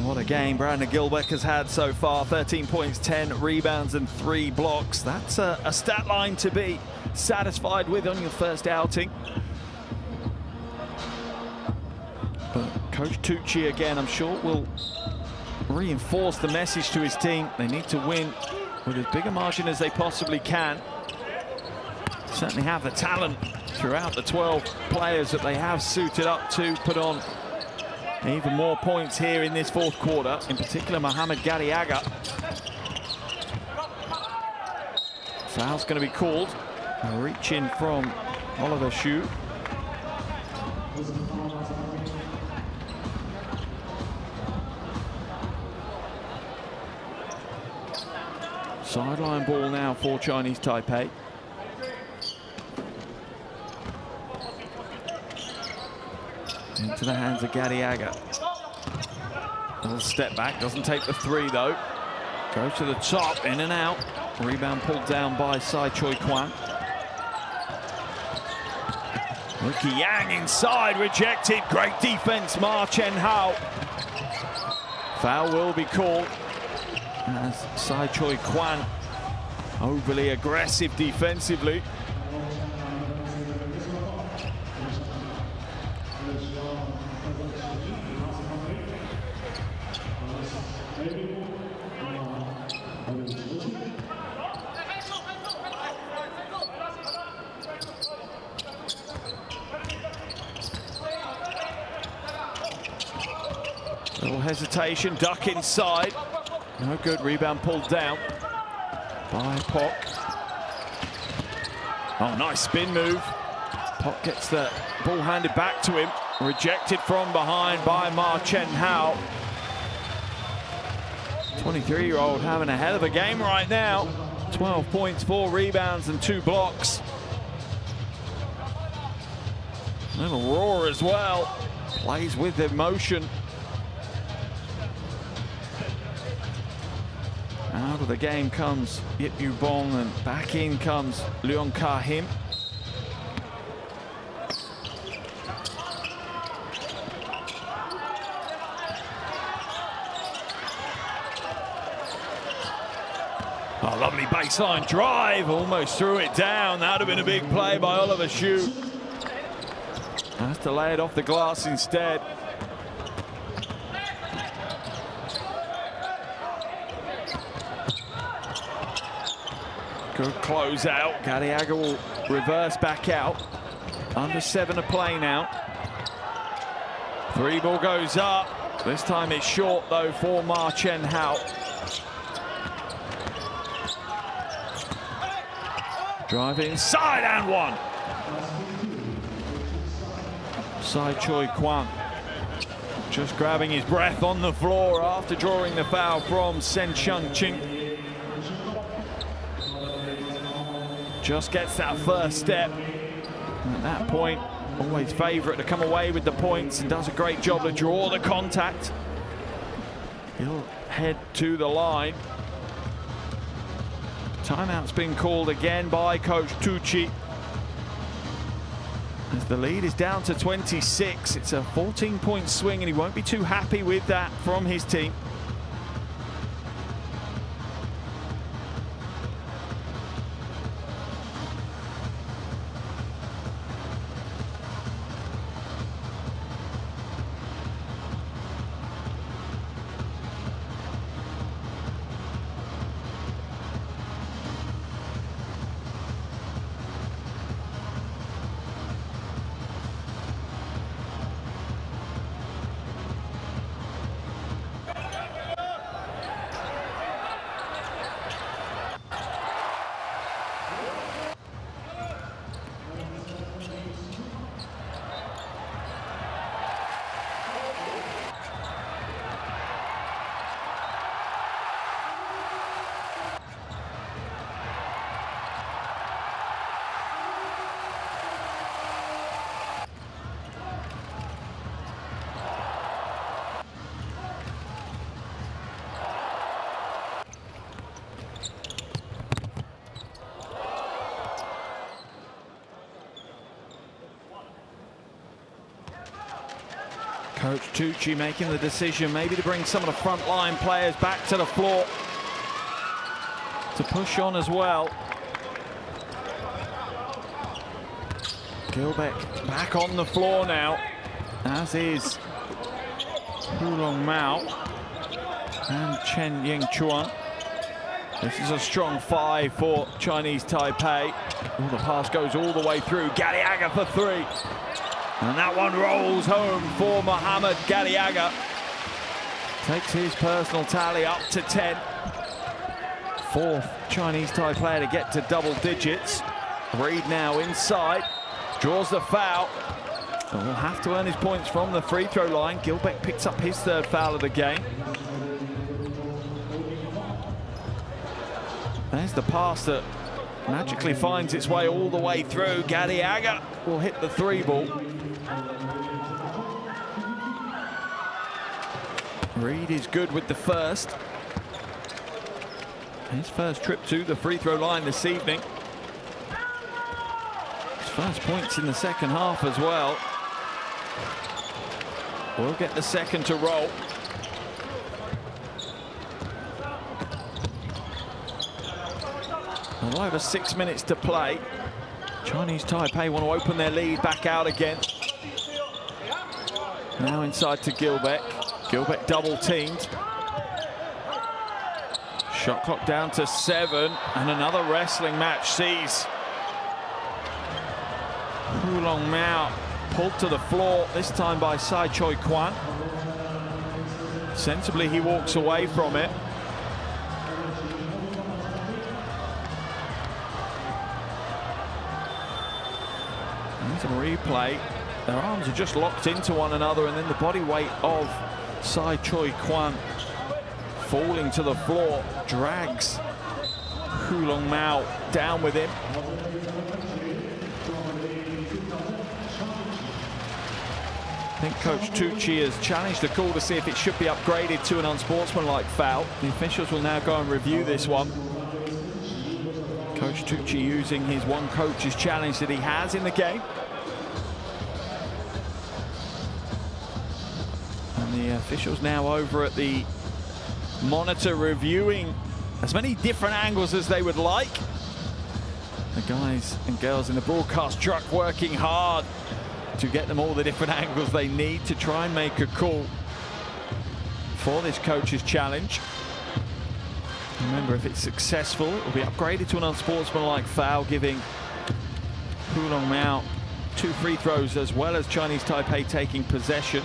What a game Brandon Gilbeck has had so far. 13 points, 10 rebounds and 3 blocks. That's a stat line to be satisfied with on your first outing. But Coach Tucci, again, I'm sure will reinforce the message to his team. They need to win with as big a margin as they possibly can. certainly have the talent throughout the 12 players that they have suited up to put on even more points here in this fourth quarter, in particular Mohamed Gadiaga. Foul's going to be called. A reach in from Oliver Hsu. Sideline ball now for Chinese Taipei. Into the hands of Gadiaga. Little step back, doesn't take the three though. Goes to the top, in and out. Rebound pulled down by Sai Choi Kwan. Ricky Yang inside, rejected. Great defense, Ma Chen Hao. Foul will be called as Sai Choi Kwan overly aggressive defensively. Little hesitation, duck inside. No good, rebound pulled down by Pock. Oh, nice spin move. Pock gets the ball handed back to him. Rejected from behind by Ma Chen Hao. 23-year-old having a hell of a game right now. 12 points, 4 rebounds and 2 blocks. Little roar as well. Plays with emotion. Out of the game comes Yip Yu Bong, and back in comes Leon Ka-him. Oh, lovely baseline drive, almost threw it down. That would have been a big play by Oliver Hsu. Has to lay it off the glass instead. Good close out. Gadiaga will reverse back out. Under 7 to play now. 3 ball goes up. This time it's short though for Ma Chen Hao. Drive inside and one. Sai Choi Kwan just grabbing his breath on the floor after drawing the foul from Sen Sheng Ching. Just gets that first step. And at that point, always favourite to come away with the points, and does a great job to draw the contact. He'll head to the line. Timeout's been called again by Coach Tucci. As the lead is down to 26, it's a 14-point swing, and he won't be too happy with that from his team. Coach Tucci making the decision maybe to bring some of the front line players back to the floor to push on as well. Gilbeck back on the floor now, as is Hulong Mao and Chen Ying Chuan. This is a strong 5 for Chinese Taipei. Oh, the pass goes all the way through. Gadiaga for three. And that one rolls home for Mohamed Gadiaga. Takes his personal tally up to 10. Fourth Chinese Thai player to get to double digits. Reed now inside, draws the foul, but will have to earn his points from the free throw line. Gilbeck picks up his third foul of the game. There's the pass that magically finds its way all the way through. Gadiaga will hit the three ball. Reed is good with the first. His first trip to the free throw line this evening. His first points in the second half as well. We'll get the second to roll. A little over 6 minutes to play. Chinese Taipei want to open their lead back out again. Now inside to Gilbeck. Gilbeck double teamed. Shot clock down to 7, and another wrestling match sees Hulong Mao pulled to the floor, this time by Sai Choi Kwan. Sensibly, he walks away from it. There's a replay. Their arms are just locked into one another, and then the body weight of Sai Choi Kwan falling to the floor drags Hulong Mao down with him. I think Coach Tucci has challenged the call to see if it should be upgraded to an unsportsmanlike foul. The officials will now go and review this one. Coach Tucci using his one coach's challenge that he has in the game. And the officials now over at the monitor reviewing as many different angles as they would like. The guys and girls in the broadcast truck working hard to get them all the different angles they need to try and make a call for this coach's challenge. Remember, if it's successful, it will be upgraded to an unsportsmanlike foul, giving Hulong Mao 2 free throws as well as Chinese Taipei taking possession.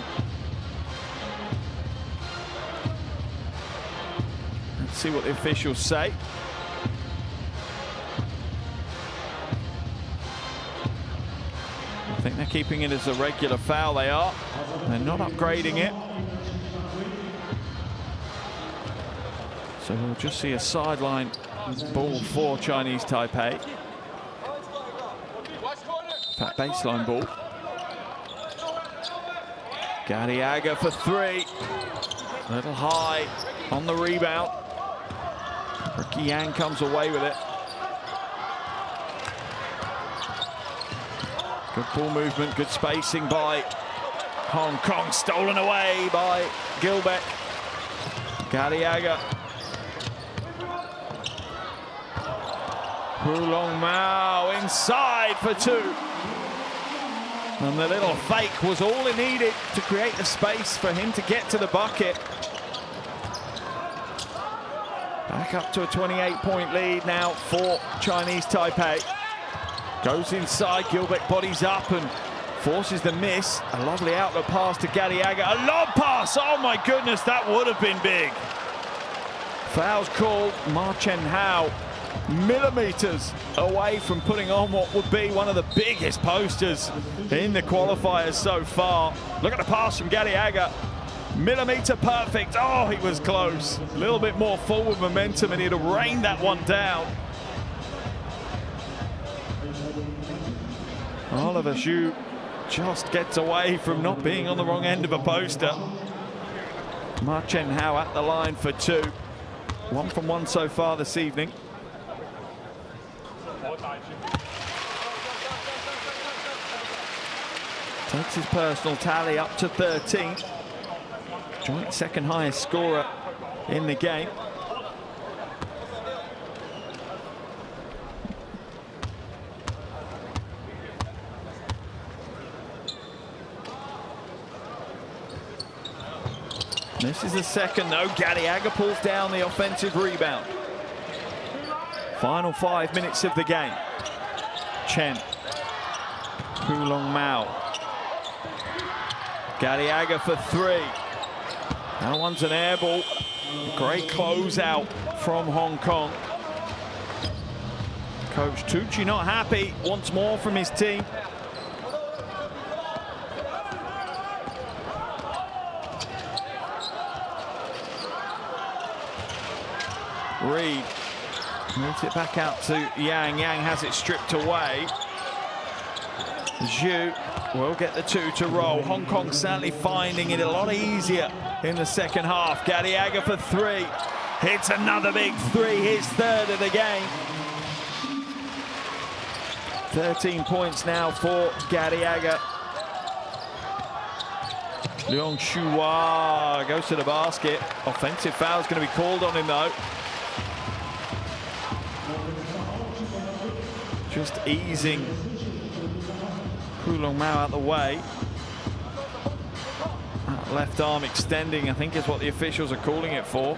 See what the officials say. I think they're keeping it as a regular foul. They are. They're not upgrading it. So we'll just see a sideline ball for Chinese Taipei. That baseline ball. Gadiaga for 3. A little high on the rebound. Ricky Yang comes away with it. Good ball movement, good spacing by Hong Kong, stolen away by Gilbeck. Gadiaga. Hulong Mao inside for 2. And the little fake was all it needed to create the space for him to get to the bucket. Back up to a 28-point lead now for Chinese Taipei. Goes inside, Gilbeck bodies up and forces the miss. A lovely outlet pass to Gadiaga. A lob pass, oh my goodness, that would have been big. Foul's called. Ma Chen Hao millimeters away from putting on what would be one of the biggest posters in the qualifiers so far. Look at the pass from Gadiaga. Millimeter perfect. Oh, he was close. A little bit more forward momentum and he'd have rained that one down. Oliver Xu just gets away from not being on the wrong end of a poster. Ma Chen Hao at the line for 2. 1 from 1 so far this evening. Takes his personal tally up to 13. Joint second highest scorer in the game. This is the second though. Gadiaga pulls down the offensive rebound. Final 5 minutes of the game. Chen. Kulong Mao. Gadiaga for three. That one's an air ball. Great closeout from Hong Kong. Coach Tucci not happy, wants more from his team. Reed moves it back out to Yang. Yang has it stripped away. Zhu will get the two to roll. Hong Kong certainly finding it a lot easier in the second half. Gadiaga for three. Hits another big three, his third of the game. 13 points now for Gadiaga. Leong Shua goes to the basket. Offensive foul is going to be called on him though. Just easing Kulong Mao out the way. That left arm extending, I think, is what the officials are calling it for.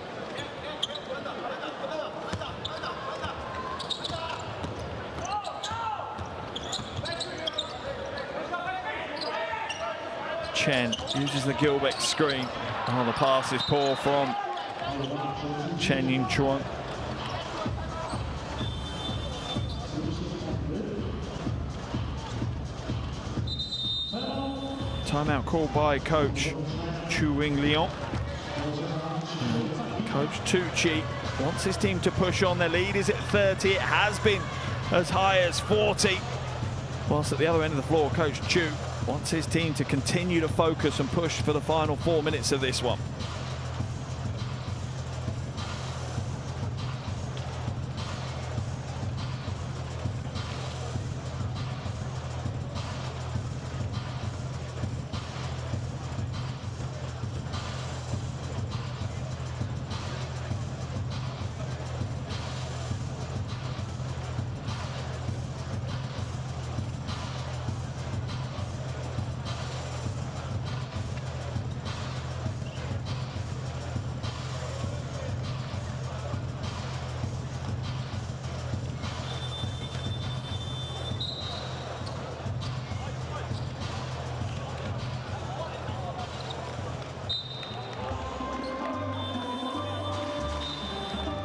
Chen uses the Gilbeck screen. Oh, the pass is poor from Chen Yingchuan. Timeout called by Coach Chu Wing Leon. Coach Tucci wants his team to push on. Their lead is at 30. It has been as high as 40. Whilst at the other end of the floor, Coach Chu wants his team to continue to focus and push for the final 4 minutes of this one.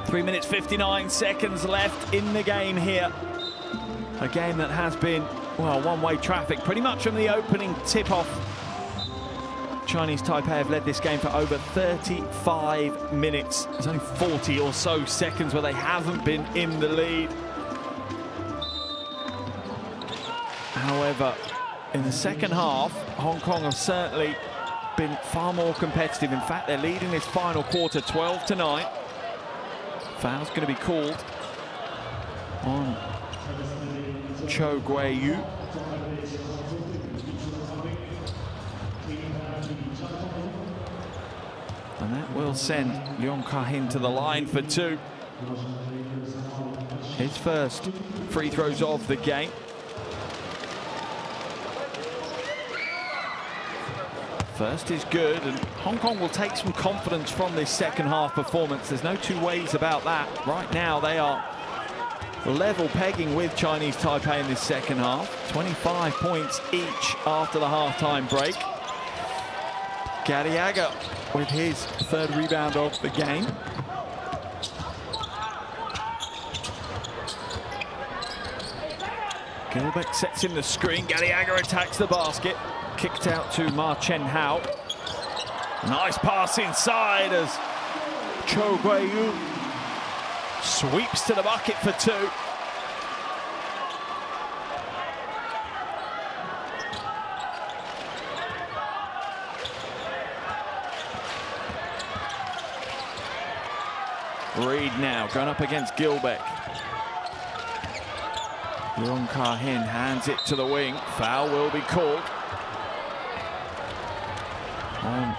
Three minutes, 59 seconds left in the game here. A game that has been, well, one-way traffic pretty much from the opening tip-off. Chinese Taipei have led this game for over 35 minutes. There's only 40 or so seconds where they haven't been in the lead. However, in the second half, Hong Kong have certainly been far more competitive. In fact, they're leading this final quarter 12-9. Foul's going to be called on Cho Guiyu. And that will send Leong Kah-hin to the line for two. His first free throws of the game. First is good, and Hong Kong will take some confidence from this second half performance. There's no two ways about that. Right now, they are level pegging with Chinese Taipei in this second half. 25 points each after the halftime break. Gadiaga with his third rebound of the game. Gilbeck sets in the screen. Gadiaga attacks the basket. Kicked out to Ma Chen Hao. Nice pass inside as Cho Guiyu sweeps to the bucket for two. Reed now going up against Gilbeck. Leong Kah-hin hands it to the wing. Foul will be called on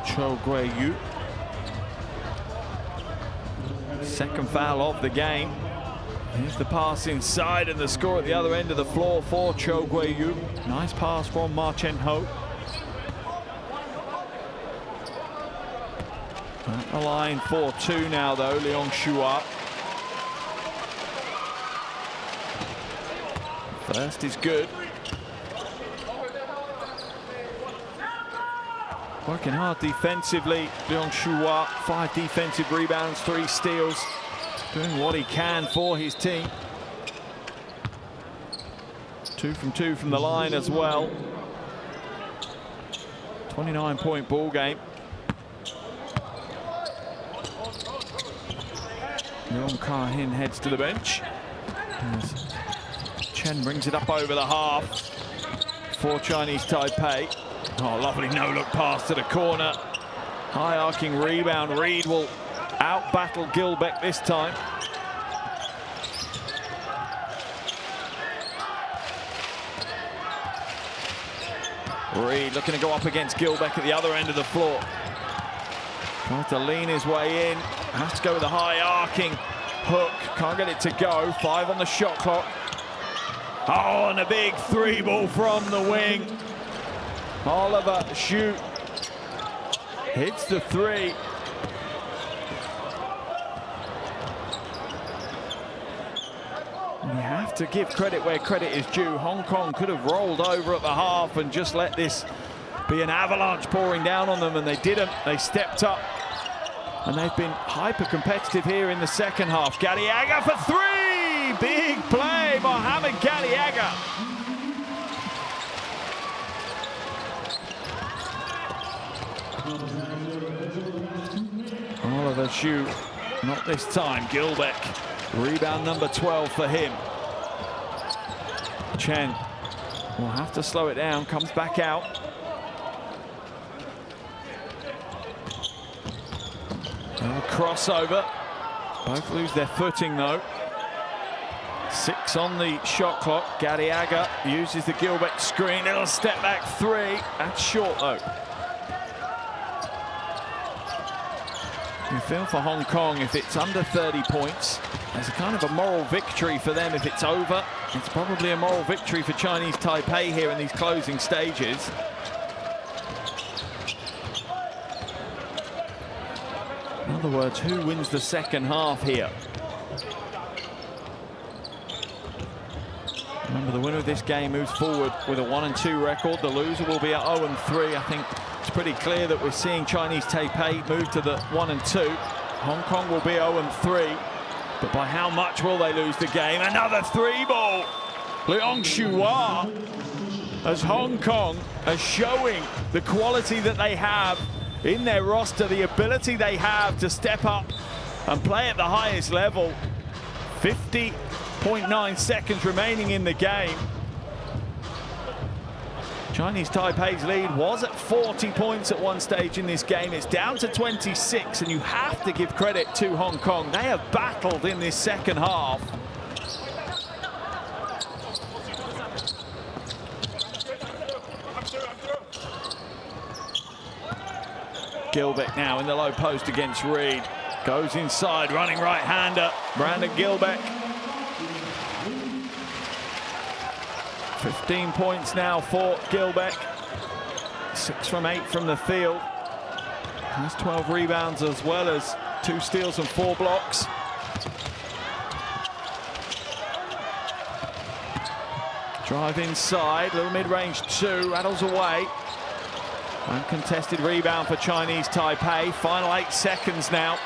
Cho Guiyu. Second foul of the game. Here's the pass inside and the score at the other end of the floor for Cho Guiyu. Nice pass from Ma Chen Ho. At the line for two now though, Leong Shua. First is good. Working hard defensively, Liang Shuhua, 5 defensive rebounds, 3 steals. Doing what he can for his team. 2 from 2 from the line as well. 29-point ball game. Leon Kah-hin heads to the bench. As Chen brings it up over the half for Chinese Taipei. Oh, lovely no-look pass to the corner. High arcing rebound. Reed will out-battle Gilbeck this time. Reed looking to go up against Gilbeck at the other end of the floor. Tries to lean his way in. Has to go with a high arcing hook. Can't get it to go. 5 on the shot clock. Oh, and a big 3 ball from the wing. Oliver Xu hits the 3. You have to give credit where credit is due. Hong Kong could have rolled over at the half and just let this be an avalanche pouring down on them, and they didn't. They stepped up, and they've been hyper competitive here in the second half. Gadiaga for 3! Big play, Mohamed Gadiaga. Oliver Xu, not this time. Gilbeck, rebound number 12 for him. Chen will have to slow it down, comes back out. Another crossover. Both lose their footing though. 6 on the shot clock. Gadiaga uses the Gilbeck screen. Little step back 3. That's short though. You feel for Hong Kong, if it's under 30 points, there's a kind of a moral victory for them. If it's over, it's probably a moral victory for Chinese Taipei here in these closing stages. In other words, who wins the second half here? Remember, the winner of this game moves forward with a 1-2 record. The loser will be at 0-3. I think it's pretty clear that we're seeing Chinese Taipei move to the 1-2. Hong Kong will be 0-3. But by how much will they lose the game? Another 3 ball. Liang Shuhua, as Hong Kong are showing the quality that they have in their roster, the ability they have to step up and play at the highest level. 50.9 seconds remaining in the game. Chinese Taipei's lead was at 40 points at one stage in this game. It's down to 26, and you have to give credit to Hong Kong. They have battled in this second half. Gilbeck now in the low post against Reed. Goes inside, running right-hander, Brandon Gilbeck. 15 points now for Gilbeck. 6 from 8 from the field. Has 12 rebounds as well as 2 steals and 4 blocks. Drive inside, little mid-range 2, rattles away. Uncontested rebound for Chinese Taipei. Final 8 seconds now.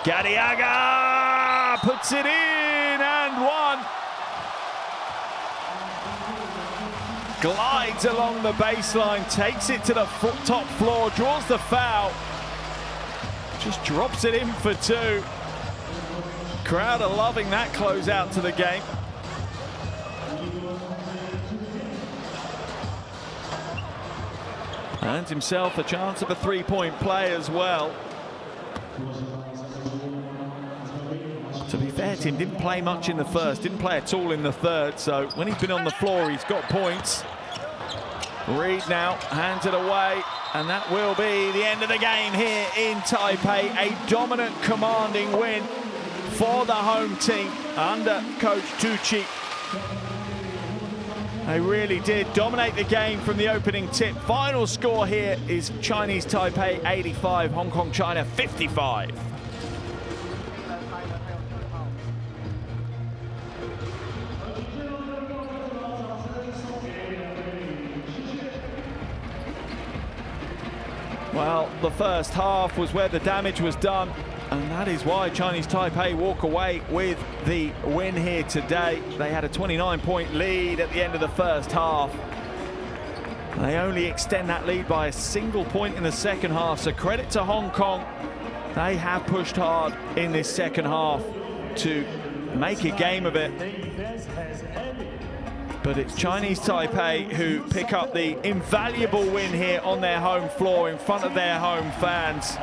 Gadiaga puts it in and 1. Glides along the baseline, takes it to the top floor, draws the foul. Just drops it in for 2. Crowd are loving that closeout to the game. Earns himself a chance of a 3-point play as well. To be fair to him, didn't play much in the first, didn't play at all in the third, so when he's been on the floor, he's got points. Reed now hands it away, and that will be the end of the game here in Taipei. A dominant, commanding win for the home team under Coach Tucci. They really did dominate the game from the opening tip. Final score here is Chinese Taipei 85, Hong Kong China 55. Well, the first half was where the damage was done, and that is why Chinese Taipei walk away with the win here today. They had a 29-point lead at the end of the first half. They only extend that lead by a single point in the second half, so credit to Hong Kong. They have pushed hard in this second half to make a game of it. But it's Chinese Taipei who pick up the invaluable win here on their home floor in front of their home fans.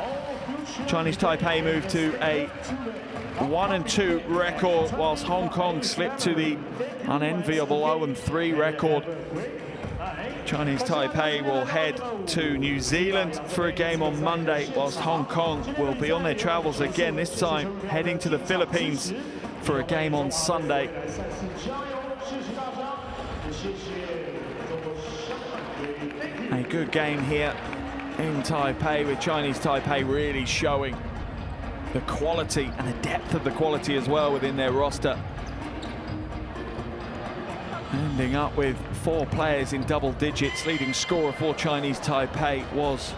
Chinese Taipei move to a 1-2 record, whilst Hong Kong slipped to the unenviable 0-3 record. Chinese Taipei will head to New Zealand for a game on Monday, whilst Hong Kong will be on their travels again, this time heading to the Philippines for a game on Sunday. A good game here in Taipei, with Chinese Taipei really showing the quality and the depth of the quality as well within their roster. Ending up with 4 players in double digits. Leading scorer for Chinese Taipei was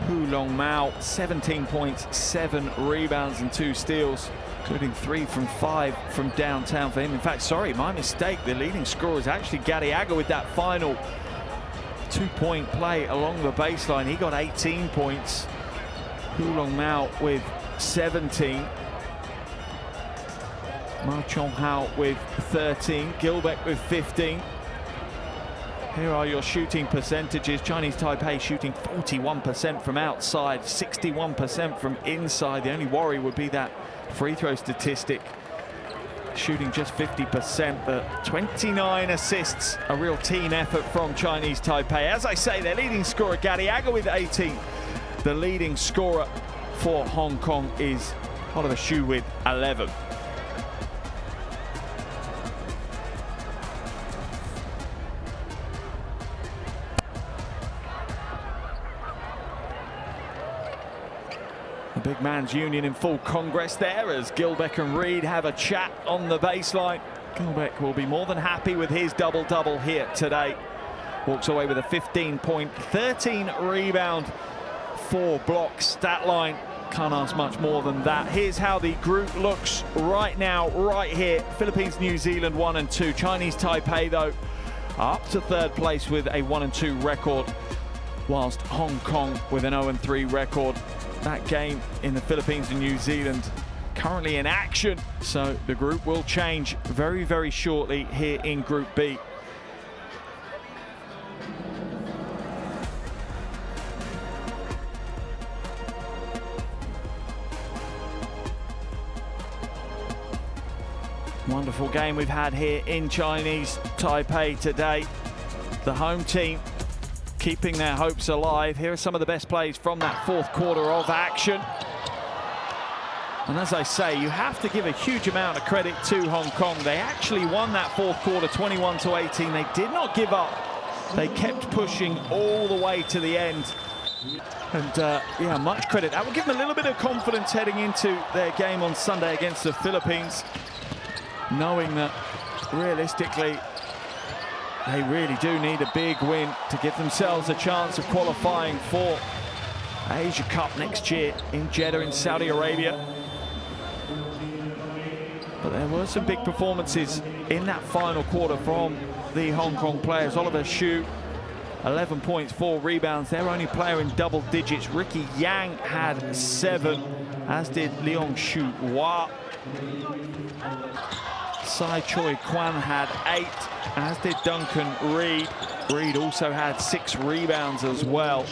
Hu Long Mao, 17 points, 7 rebounds and 2 steals, including 3 from 5 from downtown for him. In fact, sorry, my mistake. The leading scorer is actually Garriaga with that final 2-point play along the baseline. He got 18 points. Hu Long Mao with 17. Ma Chong Hao with 13. Gilbeck with 15. Here are your shooting percentages. Chinese Taipei shooting 41% from outside, 61% from inside. The only worry would be that free throw statistic, shooting just 50%, but 29 assists. A real team effort from Chinese Taipei. As I say, their leading scorer, Garriaga, with 18. The leading scorer for Hong Kong is Oliver Hsu with 11. The big man's union in full congress there as Gilbeck and Reed have a chat on the baseline. Gilbeck will be more than happy with his double-double here today. Walks away with a 15-point, 13 rebound, 4 block stat line. Can't ask much more than that. Here's how the group looks right now, right here. Philippines, New Zealand 1 and 2. Chinese Taipei, though, up to 3rd place with a 1 and 2 record, whilst Hong Kong with an 0-3 record. That game in the Philippines and New Zealand currently in action, so the group will change very, very shortly here in Group B. Wonderful game we've had here in Chinese Taipei today. The home team keeping their hopes alive. Here are some of the best plays from that 4th quarter of action. And as I say, you have to give a huge amount of credit to Hong Kong. They actually won that 4th quarter 21-18. They did not give up. They kept pushing all the way to the end. And yeah, much credit. That will give them a little bit of confidence heading into their game on Sunday against the Philippines, knowing that realistically they really do need a big win to give themselves a chance of qualifying for Asia Cup next year in Jeddah in Saudi Arabia. But there were some big performances in that final quarter from the Hong Kong players. Oliver Hsu, 11 points, 4 rebounds. Their only player in double digits. Ricky Yang had 7, as did Leong Shu Hua. Sai Choi Kwan had 8, as did Duncan Reed. Reed also had 6 rebounds as well.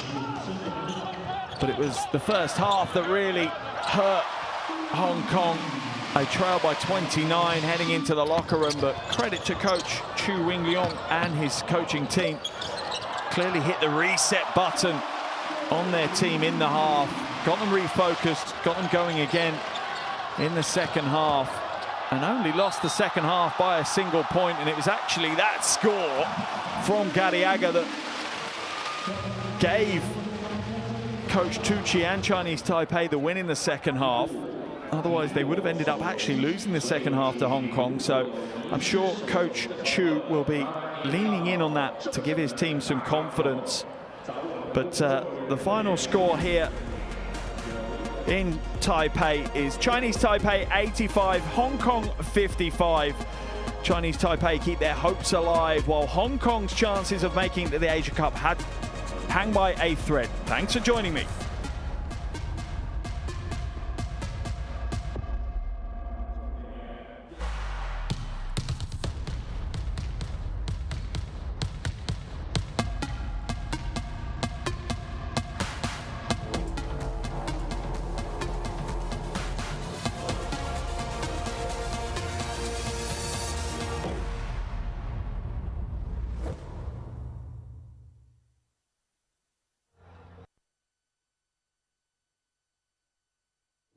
But it was the first half that really hurt Hong Kong. They trailed by 29 heading into the locker room, but credit to coach Chu Wing Leong and his coaching team. Clearly hit the reset button on their team in the half. Got them refocused, got them going again in the second half. And only lost the second half by a single point, and it was actually that score from Garriaga that gave Coach Tucci and Chinese Taipei the win in the second half. Otherwise, they would have ended up actually losing the second half to Hong Kong. So I'm sure Coach Chu will be leaning in on that to give his team some confidence But the final score here in Taipei is Chinese Taipei 85, Hong Kong 55. Chinese Taipei keep their hopes alive, while Hong Kong's chances of making it to the Asia Cup hang by a thread. Thanks for joining me.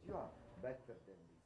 You are better than me.